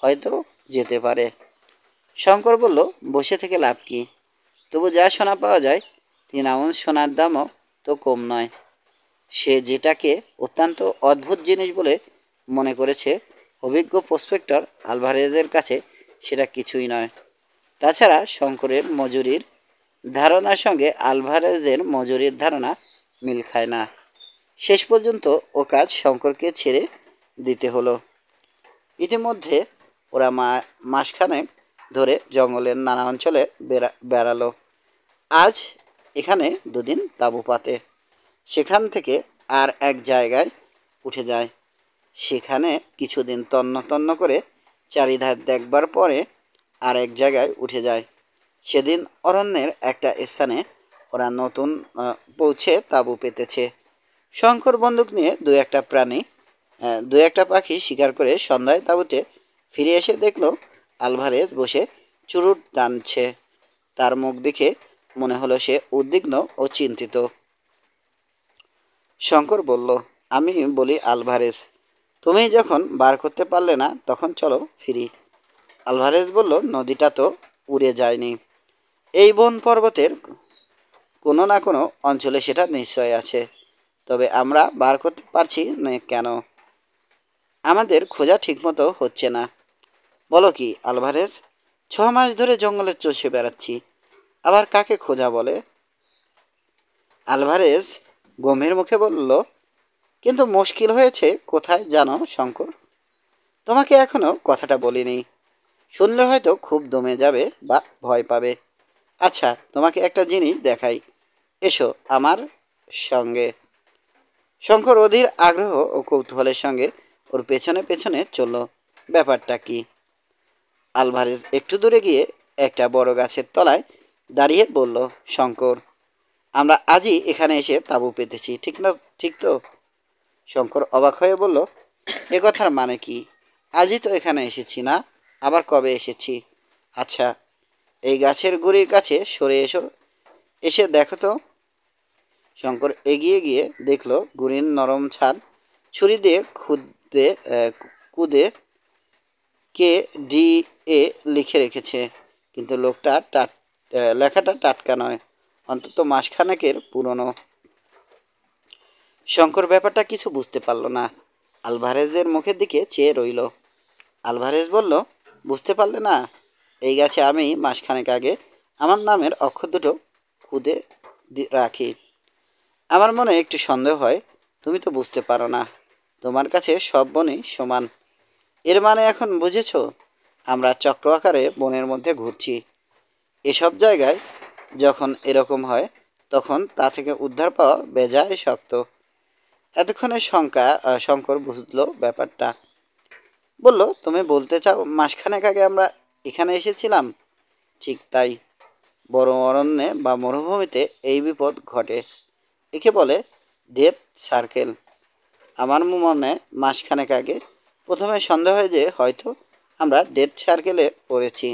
হয়তো যেতে পারে। শঙ্কর বলল, বসে থেকে লাভ কি? তবু যা সোনা পাওয়া যায় 3 আউন্স সোনার দামও তো কম নয়। সে যেটাকে অত্যন্ত অদ্ভুত জিনিস বলে মনে করেছে, অভিজ্ঞ প্রসপেক্টর আলভারেজের কাছে সেটা কিছুই নয়। তাছাড়া শঙ্করের মজুরির ধারণার সঙ্গে আলভারেজের মজুরির ধারণা মিল খায় না। শেষ পর্যন্ত ও কাজ শঙ্করকে ছেড়ে দিতে হলো। ইতিমধ্যে ওরা মাসখানেক ধরে জঙ্গলের নানা অঞ্চলে বেড়ালো। আজ এখানে 2 দিন তাঁবু পাতে, সেখান থেকে আর এক জায়গায় উঠে যায়, সেখানে কিছুদিন তন্ন তন্ন করে চারিধার দেখবার পরে আর এক জায়গায় উঠে যায়। সেদিন অরণ্যের একটা স্থানে ওরা নতুন পৌঁছে তাঁবু পেতেছে। শঙ্কর বন্দুক নিয়ে 2-1 পাখি শিকার করে সন্ধ্যায় তাঁবুতে ফিরে এসে দেখল আলভারেজ বসে চুরুট টানছে। তার মুখ দেখে মনে হলো সে উদ্বিগ্ন ও চিন্তিত। শঙ্কর বলল, আমি বলি আলভারেজ, তুমি যখন বার করতে পারলে না তখন চলো ফিরি। আলভারেজ বলল, নদীটা তো উড়ে যায়নি। এই বন পর্বতের কোনো না কোনো অঞ্চলে সেটা নিশ্চয় আছে, তবে আমরা বার করতে পারছি না কেন? আমাদের খোঁজা ঠিকমতো হচ্ছে না। বলো কি আলভারেজ, 6 মাস ধরে জঙ্গলে চষে বেড়াচ্ছি, আবার কাকে খোঁজা বলে? আলভারেজ গম্ভীর মুখে বলল, কিন্তু মুশকিল হয়েছে কোথায় জানো শঙ্কর? তোমাকে এখনো কথাটা বলিনি, শুনলে হয়তো খুব দমে যাবে বা ভয় পাবে। আচ্ছা, তোমাকে একটা জিনিস দেখাই, এসো আমার সঙ্গে। শঙ্কর অধীর আগ্রহ ও কৌতূহলের সঙ্গে ওর পেছনে পেছনে চলল। ব্যাপারটা কি? আলভারেজ একটু দূরে গিয়ে একটা বড় গাছের তলায় দাঁড়িয়ে বলল, শঙ্কর, আমরা আজই এখানে এসে তাঁবু পেতেছি, ঠিক না? ঠিক তো? শঙ্কর অবাক হয়ে বলল, এ কথার মানে কি? আজই তো এখানে এসেছি না, আবার কবে এসেছি? আচ্ছা, এই গাছের গুড়ির কাছে সরে এসো, এসে দেখো তো। শঙ্কর এগিয়ে গিয়ে দেখল গুড়ির নরম ছাদ ছুরি দিয়ে কুদে কে ডি এ লিখে রেখেছে, কিন্তু লেখাটা টাটকা নয়, অন্তত মাসখানেকের পুরনো। শঙ্কর ব্যাপারটা কিছু বুঝতে পারল না, আলভারেজের মুখের দিকে চেয়ে রইল। আলভারেজ বলল, বুঝতে পারলে না? এই গাছে আমি মাসখানেক আগে আমার নামের অক্ষর দুটো খুদে রাখি। আমার মনে একটু সন্দেহ হয় তুমি তো বুঝতে পারো না, তোমার কাছে সব বনই সমান। এর মানে এখন বুঝেছ? আমরা চক্র আকারে বনের মধ্যে ঘুরছি। এসব জায়গায় যখন এরকম হয় তখন তা থেকে উদ্ধার পাওয়া বেজায় শক্ত। এতক্ষণে শঙ্কর বুঝলো ব্যাপারটা। বলল, তুমি বলতে চাও মাসখানেক আগে আমরা এখানে এসেছিলাম? ঠিক তাই। বড় অরণ্যে বা মরুভূমিতে এই বিপদ ঘটে, একে বলে ডেথ সার্কেল। আমার মনে মাসখানেক আগে প্রথমে সন্দেহ হয় যে হয়তো আমরা ডেথ সার্কেলে পড়েছি।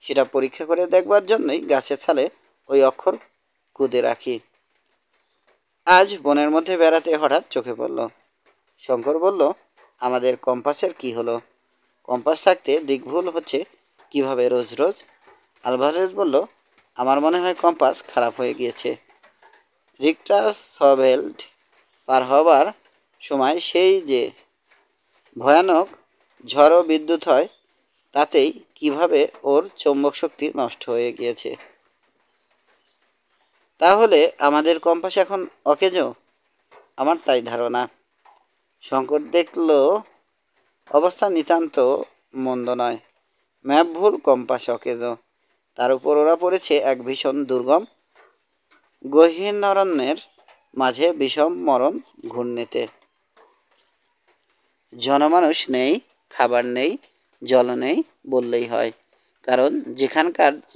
সেটা পরীক্ষা করে দেখবার জন্যই গাছের ছালে ওই অক্ষর কুঁদে রাখি। আজ বনের মধ্যে বেড়াতে হঠাৎ চোখে পড়ল। শঙ্কর বলল, আমাদের কম্পাসের কি হলো? কম্পাস থাকতে দিকভুল হচ্ছে কিভাবে রোজ রোজ? আলভারেজ বলল, আমার মনে হয় কম্পাস খারাপ হয়ে গিয়েছে। রিক্টার সভেল্ট পার হবার সময় সেই যে ভয়ানক ঝড় ও বিদ্যুৎ হয়, তাতেই কিভাবে ওর চৌম্বক শক্তি নষ্ট হয়ে গিয়েছে। তাহলে আমাদের কম্পাস এখন অকেজো? আমার তাই ধারণা। শঙ্কর দেখল অবস্থা নিতান্ত মন্দ নয়। ম্যাপ ভুল, কম্পাস অকেজো, তার উপর ওরা পড়েছে এক ভীষণ দুর্গম গহীন অরণ্যের মাঝে বিষম মরণ ঘূর্ণিতে। জনমানুষ নেই, খাবার নেই, জল নেই বললেই হয়, কারণ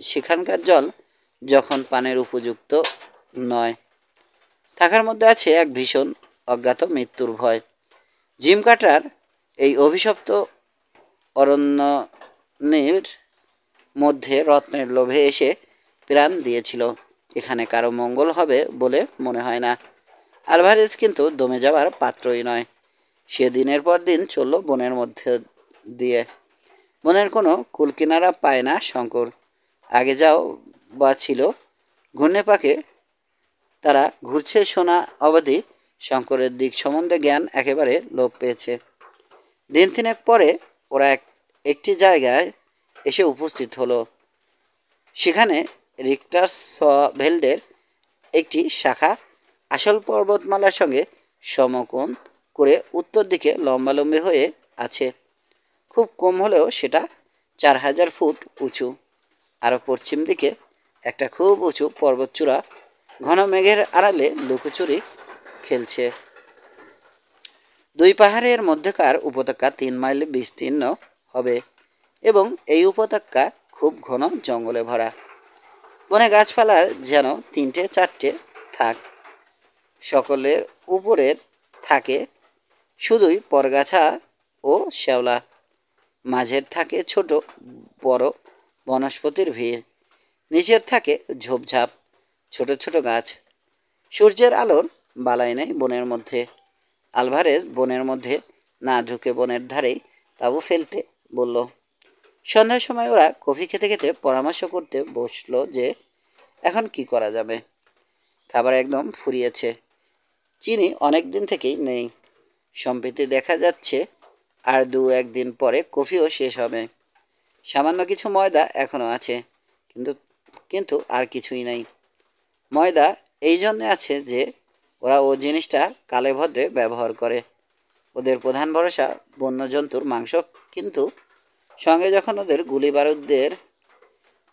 সেখানকার জল যখন পানের উপযুক্ত নয়। থাকার মধ্যে আছে এক ভীষণ অজ্ঞাত মৃত্যুর ভয়। জিম কাটার এই অভিশপ্ত অরণ্যের মধ্যে রত্নের লোভে এসে প্রাণ দিয়েছিল। এখানে কারো মঙ্গল হবে বলে মনে হয় না। আলভারেজ কিন্তু দমে যাওয়ার পাত্রই নয়। সে দিনের পর দিন চলল বনের মধ্যে দিয়ে। বনের কোনো কুলকিনারা পায় না শঙ্কর। আগে যাও বা ছিল, ঘূর্ণে পাকে তারা ঘুরছে শোনা অবধি শঙ্করের দিক সম্বন্ধে জ্ঞান একেবারে লোপ পেয়েছে। দিন তিনেক পরে ওরা একটি জায়গায় এসে উপস্থিত হলো। সেখানে রিক্টার ভেল্ডের একটি শাখা আসল পর্বতমালার সঙ্গে সমকোণ করে উত্তর দিকে লম্বালম্বি হয়ে আছে। খুব কম হলেও সেটা 4000 ফুট উঁচু। আরও পশ্চিম দিকে একটা খুব উঁচু পর্বতচূড়া ঘন মেঘের আড়ালে লুকোচুরি খেলছে। দুই পাহাড়ের মধ্যেকার উপত্যকা 3 মাইল বিস্তীর্ণ হবে এবং এই উপত্যকা খুব ঘন জঙ্গলে ভরা। বনে গাছপালার যেন 3-4টে থাক। সকলের উপরের থাকে শুধুই পরগাছা ও শ্যাওলা। মাঝের থাকে ছোট বড় বনস্পতির ভিড়। নিচের থাকে ঝোপঝাপ ছোট ছোট গাছ। সূর্যের আলোর বালাই নেই বনের মধ্যে। আলভারেজ বনের মধ্যে না ঢুকে বনের ধারেই তাঁবু ফেলতে বলল। সন্ধ্যার সময় ওরা কফি খেতে খেতে পরামর্শ করতে বসলো যে এখন কি করা যাবে। খাবার একদম ফুরিয়েছে, চিনি অনেক দিন থেকেই নেই। সম্প্রতি দেখা যাচ্ছে আর 2-1 দিন পরে কফিও শেষ হবে। সামান্য কিছু ময়দা এখনও আছে, কিন্তু কিন্তু আর কিছুই নেই। ময়দা এই জন্যে আছে যে ওরা ও জিনিসটা কালে ভদ্রে ব্যবহার করে। ওদের প্রধান ভরসা বন্য জন্তুর মাংস, কিন্তু সঙ্গে যখন ওদের গুলি বারুদের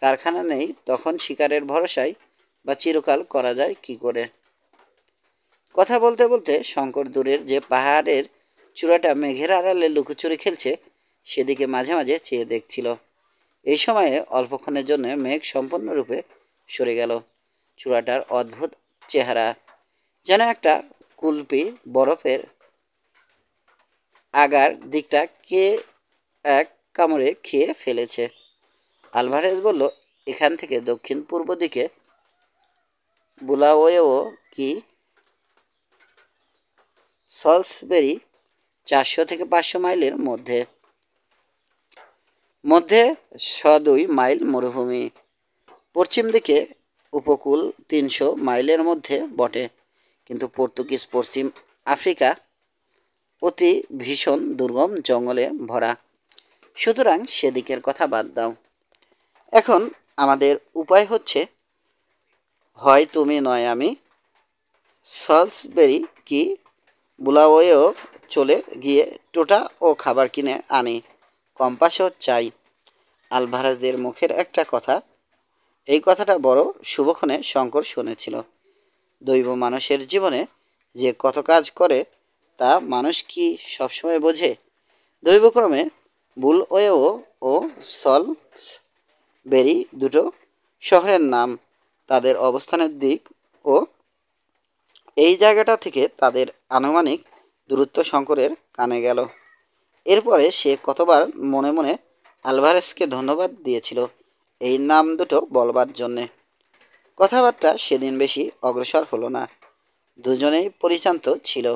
কারখানা নেই, তখন শিকারের ভরসায় বা চিরকাল করা যায় কি করে? কথা বলতে বলতে শঙ্কর দূরের যে পাহাড়ের চূড়াটা মেঘের আড়ালে লুকোচুরি খেলছে সেদিকে মাঝে মাঝে চেয়ে দেখছিল। এই সময়ে অল্পক্ষণের জন্য মেঘ সম্পূর্ণরূপে সরে গেল। চূড়াটার অদ্ভুত চেহারা, যেন একটা কুলপি বরফের আগার দিকটা কে এক কামড়ে খেয়ে ফেলেছে। আলভারেজ বলল, এখান থেকে দক্ষিণ পূর্ব দিকে বুলাওয়েও কি সলসবেরি 400-500 মাইলের মধ্যে মধ্যে 102 মাইল মরুভূমি। পশ্চিম দিকে উপকূল 300 মাইলের মধ্যে বটে, কিন্তু পর্তুগিজ পশ্চিম আফ্রিকা অতি ভীষণ দুর্গম জঙ্গলে ভরা। সুতরাং সেদিকের কথা বাদ দাও। এখন আমাদের উপায় হচ্ছে, হয় তুমি নয় আমি সলসবেরি কি বুলাওয়েও চলে গিয়ে টোটা ও খাবার কিনে আনি। কম্পাসও চাই। আলভারেজের মুখের একটা কথা, এই কথাটা বড় শুভক্ষণে শঙ্কর শুনেছিল। দৈব মানুষের জীবনে যে কত কাজ করে তা মানুষ কি সবসময় বোঝে? দৈবক্রমে বুলওয়েও ও সলসবেরি দুটো শহরের নাম, তাদের অবস্থানের দিক ও এই জায়গাটা থেকে তাদের আনুমানিক দূরত্ব শঙ্করের কানে গেল। এরপরে সে কতবার মনে মনে আলভারেজকে ধন্যবাদ দিয়েছিল এই নাম দুটো বলবার জন্যে। কথাবার্তা সেদিন বেশি অগ্রসর হলো না। দুজনেই পরিচান্ত ছিল।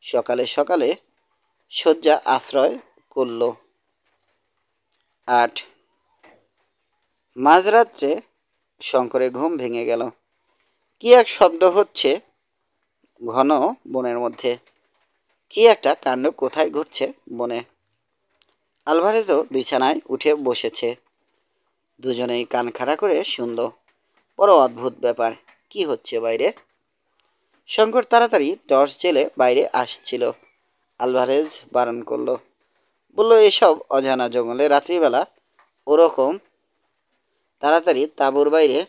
সকালে সকালে শয্যা আশ্রয় করল। 8 মাঝরাত্রে শঙ্করের ঘুম ভেঙে গেল। কি এক শব্দ হচ্ছে ঘন বনের মধ্যে। কি একটা কাণ্ড কোথায় ঘটছে বনে। আলভারেজও বিছানায় উঠে বসেছে। দুজনেই কান খাড়া করে শুনল। বড় অদ্ভুত ব্যাপার। কি হচ্ছে বাইরে? শঙ্কর তাড়াতাড়ি টর্চ জেলে বাইরে আসছিল। আলভারেজ বারণ করল, বলল, এসব অজানা জঙ্গলে রাত্রিবেলা ওরকম তাড়াতাড়ি তাঁবুর বাইরে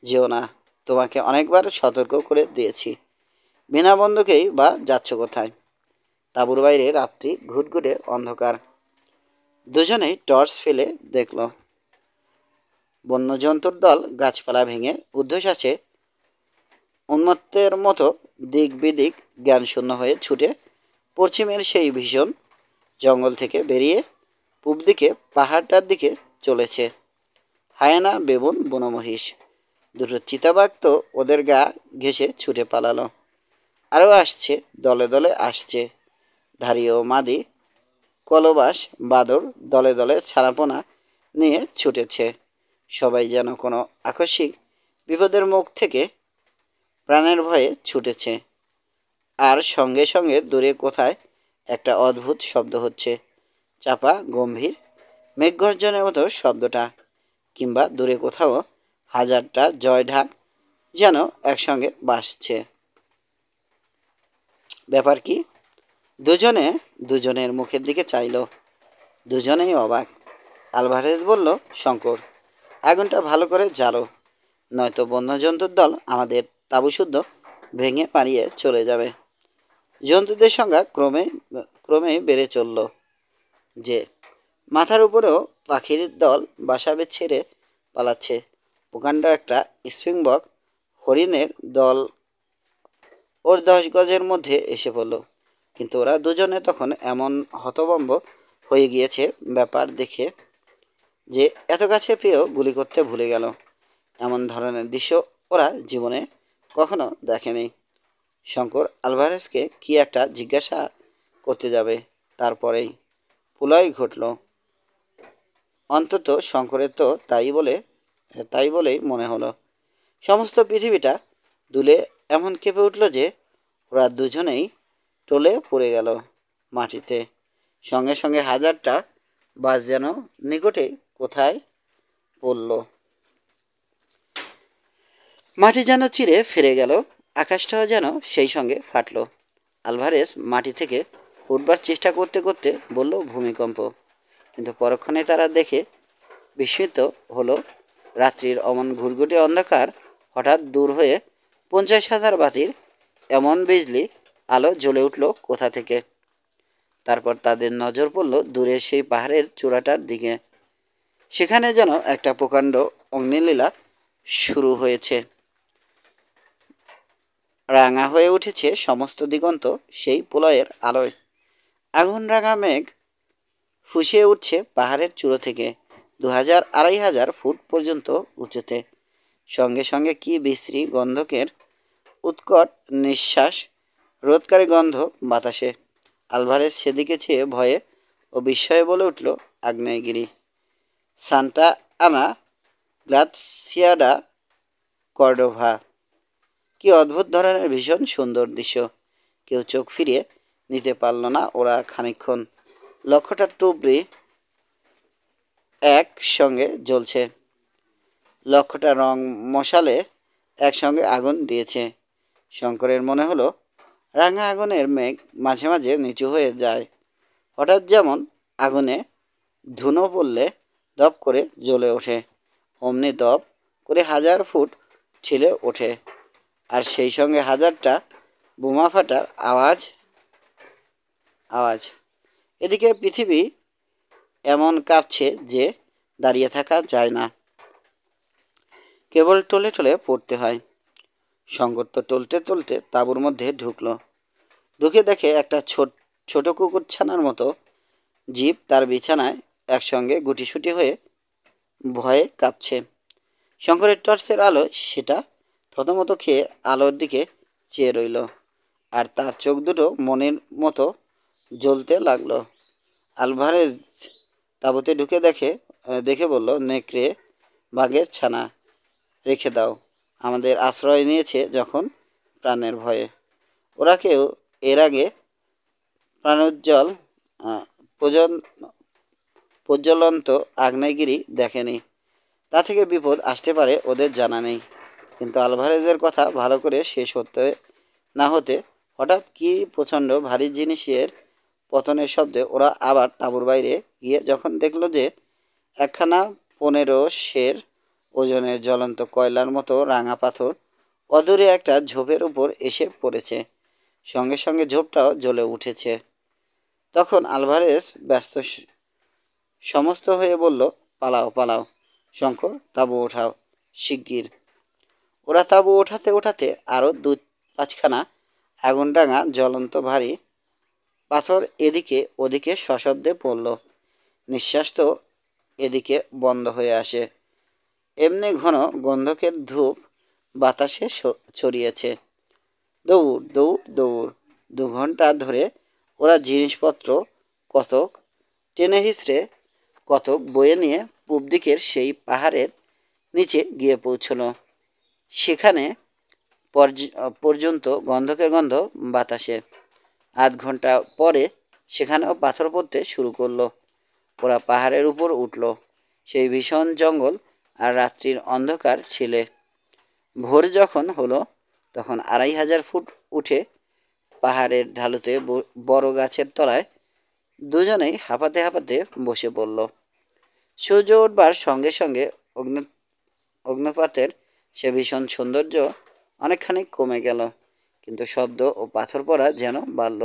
যেও না। তোমাকে অনেকবার সতর্ক করে দিয়েছি। বিনা বন্ধুকেই বা যাচ্ছ কোথায়? তাঁবুর বাইরে রাত্রি ঘুটঘুটে অন্ধকার। দুজনেই টর্চ ফেলে দেখল। বন্যজন্তুর দল গাছপালা ভেঙে ঊর্ধ্বশ্বাসে উন্মত্তের মতো দিক বিদিক জ্ঞানশূন্য হয়ে ছুটে পশ্চিমের সেই ভীষণ জঙ্গল থেকে বেরিয়ে পূব দিকে পাহাড়টার দিকে চলেছে। হায়েনা, বেবুন, বনমহিষ, দুটো চিতাবাঘ তো ওদের গা ঘেঁষে ছুটে পালালো। আরও আসছে, দলে দলে আসছে। ধাড়ি ও মাদি, কলবাস, বাদর দলে দলে ছানাপোনা নিয়ে ছুটেছে। সবাই যেন কোনো আকস্মিক বিপদের মুখ থেকে প্রাণের ভয়ে ছুটেছে। আর সঙ্গে সঙ্গে দূরে কোথায় একটা অদ্ভুত শব্দ হচ্ছে। চাপা, গম্ভীর, মেঘগর্জনের মতো শব্দটা। কিংবা দূরে কোথাও হাজারটা জয় ঢাক যেন একসঙ্গে বাসছে। ব্যাপার কি? দুজনে দুজনের মুখের দিকে চাইল। দুজনেই অবাক। আলভারেজ বলল, শঙ্কর, আগুনটা ভালো করে জ্বালো, নয়তো বন্যজন্তুর দল আমাদের তাঁবুশুদ্ধ ভেঙে পালিয়ে চলে যাবে। জন্তুদের সংখ্যা ক্রমে বেড়ে চলল। যে মাথার উপরেও পাখির দল বাসা ছেড়ে পালাচ্ছে। প্রকাণ্ড একটা স্প্রিংবক হরিণের দল ওর 10 গজের মধ্যে এসে পড়ল। কিন্তু ওরা দুজনে তখন এমন হতভম্ব হয়ে গিয়েছে ব্যাপার দেখে যে এত কাছে পেয়েও গুলি করতে ভুলে গেল। এমন ধরনের দৃশ্য ওরা জীবনে কখনো দেখেনি। শঙ্কর আলভারেজকে কি একটা জিজ্ঞাসা করতে যাবে, তারপরেই প্রলয় ঘটল। অন্তত শঙ্করের তো তাই বলেই মনে হলো। সমস্ত পৃথিবীটা দুলে এমন কেঁপে উঠল যে ওরা দুজনেই টলে পড়ে গেল মাটিতে। সঙ্গে সঙ্গে হাজারটা বাস যেন নিকটে কোথায় পড়ল। মাটি যেন চিরে ফিরে গেল। আকাশটাও যেন সেই সঙ্গে ফাটল। আলভারেজ মাটি থেকে উঠবার চেষ্টা করতে করতে বলল, ভূমিকম্প। কিন্তু পরক্ষণে তারা দেখে বিস্মিত হলো, রাত্রির অমন ঘুরঘুটে অন্ধকার হঠাৎ দূর হয়ে 50,000 বাতির এমন বিজলি আলো জ্বলে উঠল কোথা থেকে। তারপর তাদের নজর পড়ল দূরের সেই পাহাড়ের চূড়াটার দিকে। সেখানে যেন একটা প্রকাণ্ড অগ্নিলীলা শুরু হয়েছে। রাঙা হয়ে উঠেছে সমস্ত দিগন্ত সেই প্রলয়ের আলোয়। আগুন রাঙা মেঘ ফুঁসিয়ে উঠছে পাহাড়ের চূড়ো থেকে 2000-2500 ফুট পর্যন্ত উঁচুতে। সঙ্গে সঙ্গে কি বিশ্রী গন্ধকের উৎকট নিঃশ্বাস রোধকারী গন্ধ বাতাসে। আলভারেজ সেদিকে চেয়ে ভয়ে ও বিস্ময়ে বলে উঠল, আগ্নেয়গিরি, সান্টা আনা গ্লাসিয়াডা কর্ডোভা। কি অদ্ভুত ধরনের ভীষণ সুন্দর দৃশ্য। কেউ চোখ ফিরিয়ে নিতে পারল না। ওরা খানিকক্ষণ লক্ষটা টুবড়ি একসঙ্গে জ্বলছে। লক্ষটা রং মশালে একসঙ্গে আগুন দিয়েছে। শঙ্করের মনে হলো রাঙা আগুনের মেঘ মাঝে মাঝে নিচু হয়ে যায়। হঠাৎ যেমন আগুনে ধুনো পড়লে দপ করে জ্বলে ওঠে, অমনি দপ করে 1000 ফুট ছিলে ওঠে। আর সেই সঙ্গে হাজারটা বোমা ফাটার আওয়াজ। এদিকে পৃথিবী এমন কাঁপছে যে দাঁড়িয়ে থাকা যায় না, কেবল টলে টলে পড়তে হয়। শঙ্কর তো টলতে টলতে তাঁবুর মধ্যে ঢুকে দেখে একটা ছোট কুকুরছানার মতো জীব তার বিছানায় একসঙ্গে গুটিসুটি হয়ে ভয়ে কাঁপছে। শঙ্করের টর্চের আলো সেটা প্রথমত খেয়ে আলোর দিকে চেয়ে রইল, আর তার চোখ দুটো মনের মতো জ্বলতে লাগলো। আলভারেজ তাঁবুতে ঢুকে দেখে বলল, নেকড়ে বাঘের ছানা, রেখে দাও। আমাদের আশ্রয় নিয়েছে যখন প্রাণের ভয়ে। ওরা কেউ এর আগে প্রাণোজ্জ্বল প্রজ্বলন্ত আগ্নেয়গিরি দেখেনি। তা থেকে বিপদ আসতে পারে ওদের জানা নেই। কিন্তু আলভারেজের কথা ভালো করে শেষ হতে না হতে হঠাৎ কি প্রচণ্ড ভারী জিনিসের পতনের শব্দে ওরা আবার তাঁবুর বাইরে গিয়ে যখন দেখল যে একখানা 15 সের ওজনের জ্বলন্ত কয়লার মতো রাঙা পাথর অদূরে একটা ঝোপের উপর এসে পড়েছে, সঙ্গে সঙ্গে ঝোপটাও জ্বলে উঠেছে, তখন আলভারেজ সমস্ত হয়ে বলল, পালাও পালাও শঙ্কর, তাঁবু ওঠাও শিগগির। ওরা তাঁবু ওঠাতে ওঠাতে আরও 5খানা আগুনরাঙা জ্বলন্ত ভারী পাথর এদিকে ওদিকে সশব্দে পড়ল। নিঃশ্বাস তো এদিকে বন্ধ হয়ে আসে, এমনি ঘন গন্ধকের ধূপ বাতাসে ছড়িয়েছে। দৌড় দৌড় দৌড়। 2 ঘন্টা ধরে ওরা জিনিসপত্র কতক টেনে হিঁচড়ে কতক বয়ে নিয়ে পূব দিকের সেই পাহাড়ের নিচে গিয়ে পৌঁছল। সেখানে পর্যন্ত গন্ধকের গন্ধ বাতাসে। 8 ঘন্টা পরে সেখানেও পাথর পড়তে শুরু করলো। ওরা পাহাড়ের উপর উঠল। সেই ভীষণ জঙ্গল আর রাত্রির অন্ধকার ছিলে। ভোর যখন হলো তখন 2500 ফুট উঠে পাহাড়ের ঢালুতে বড় গাছের তলায় দুজনেই হাঁপাতে হাঁপাতে বসে পড়ল। সূর্য উঠবার সঙ্গে সঙ্গে অগ্নুপাতের সে ভীষণ সৌন্দর্য অনেকখানি কমে গেল, কিন্তু শব্দ ও পাথর পড়া যেন বাড়ল।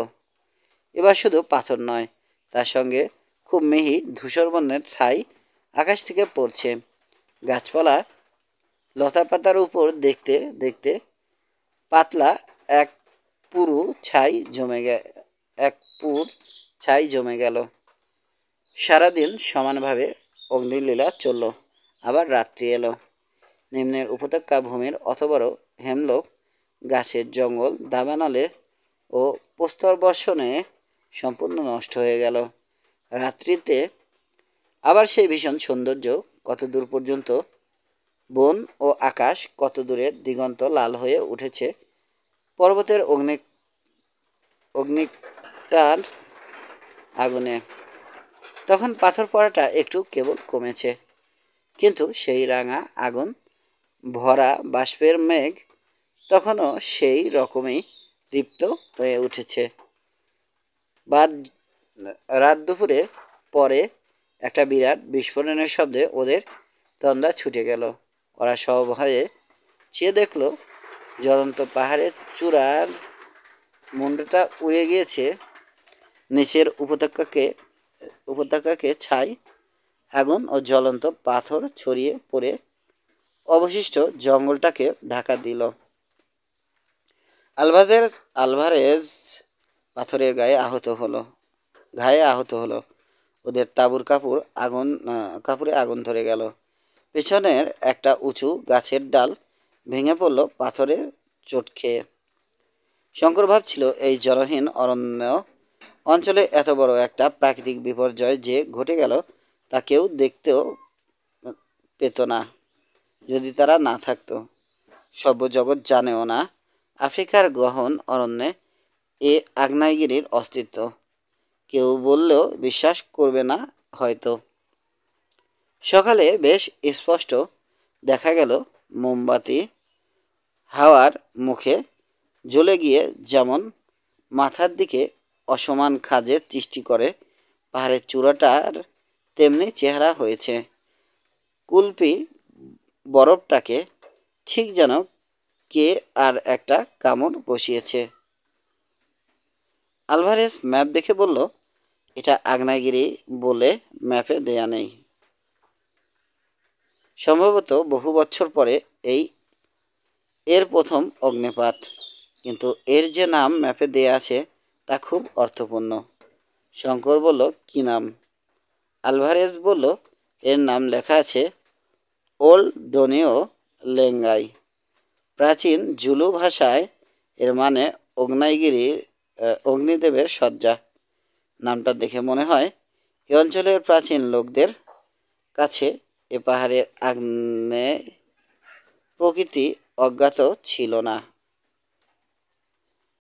এবার শুধু পাথর নয়, তার সঙ্গে খুব মিহি ধূসর বর্ণের ছাই আকাশ থেকে পড়ছে। গাছপালা লতাপাতার উপর দেখতে দেখতে পাতলা এক পুরু ছাই জমে গেল। সারাদিন সমানভাবে অগ্নিলীলা চলল। আবার রাত্রি এলো। নিম্নের উপত্যকা ভূমির অত বড় হেমলোক গাছের জঙ্গল দাবানলে ও প্রস্তর বর্ষণে সম্পূর্ণ নষ্ট হয়ে গেল। রাত্রিতে আবার সেই ভীষণ সৌন্দর্য। কত দূর পর্যন্ত বন ও আকাশ, কত দূরের দিগন্ত লাল হয়ে উঠেছে পর্বতের অগ্নিকার আগুনে। তখন পাথর পড়াটা একটু কেবল কমেছে, কিন্তু সেই রাঙা আগুন ভরা বাষ্পের মেঘ তখনও সেই রকমই দীপ্ত হয়ে উঠেছে। রাত দুপুরে পরে একটা বিরাট বিস্ফোরণের শব্দে ওদের তন্দা ছুটে গেল। ওরা সভয়ে চেয়ে দেখল, জ্বলন্ত পাহাড়ের চূড়ার মুন্ডটা উড়ে গিয়েছে। নিচের উপত্যকাকে ছাই, আগুন ও জ্বলন্ত পাথর ছড়িয়ে পড়ে অবশিষ্ট জঙ্গলটাকে ঢাকা দিল। আলভারেজ পাথরের ঘায়ে আহত হলো। ওদের তাঁবুর কাপড়ে আগুন ধরে গেল। পেছনের একটা উঁচু গাছের ডাল ভেঙে পড়ল পাথরের চোট খেয়ে। শঙ্কর ভাবছিল, এই জলহীন অরণ্য অঞ্চলে এত বড় একটা প্রাকৃতিক বিপর্যয় যে ঘটে গেল তা কেউ দেখতেও পেত না যদি তারা না থাকতো। সভ্যজগৎ জানেও না আফ্রিকার গহন অরণ্যে এ আগ্নেয়গিরির অস্তিত্ব। কেউ বললেও বিশ্বাস করবে না হয়তো। সকালে বেশ স্পষ্ট দেখা গেল মোমবাতি হাওয়ার মুখে জ্বলে গিয়ে যেমন মাথার দিকে অসমান খাঁজের সৃষ্টি করে, পাহাড়ের চূড়াটার তেমনি চেহারা হয়েছে। কুলপি বরফটাকে ঠিক যেন কে আর একটা কামড় বসিয়েছে। আলভারেজ ম্যাপ দেখে বলল, এটা আগ্নেয়গিরি বলে ম্যাপে দেয়া নেই। সম্ভবত বহু বছর পরে এর প্রথম অগ্ন্যুৎপাত, কিন্তু এর যে নাম ম্যাপে দেয়া আছে তা খুব অর্থপূর্ণ। শঙ্কর বলল, কি নাম? আলভারেজ বলল, এর নাম লেখা আছে ওল্ড ডোনিও লেঙ্গাই। প্রাচীন জুলু ভাষায় এর মানে অগ্নিদেবের শয্যা। নামটা দেখে মনে হয় এ অঞ্চলের প্রাচীন লোকদের কাছে এ পাহাড়ের আগ্নেয় প্রকৃতি অজ্ঞাত ছিল না।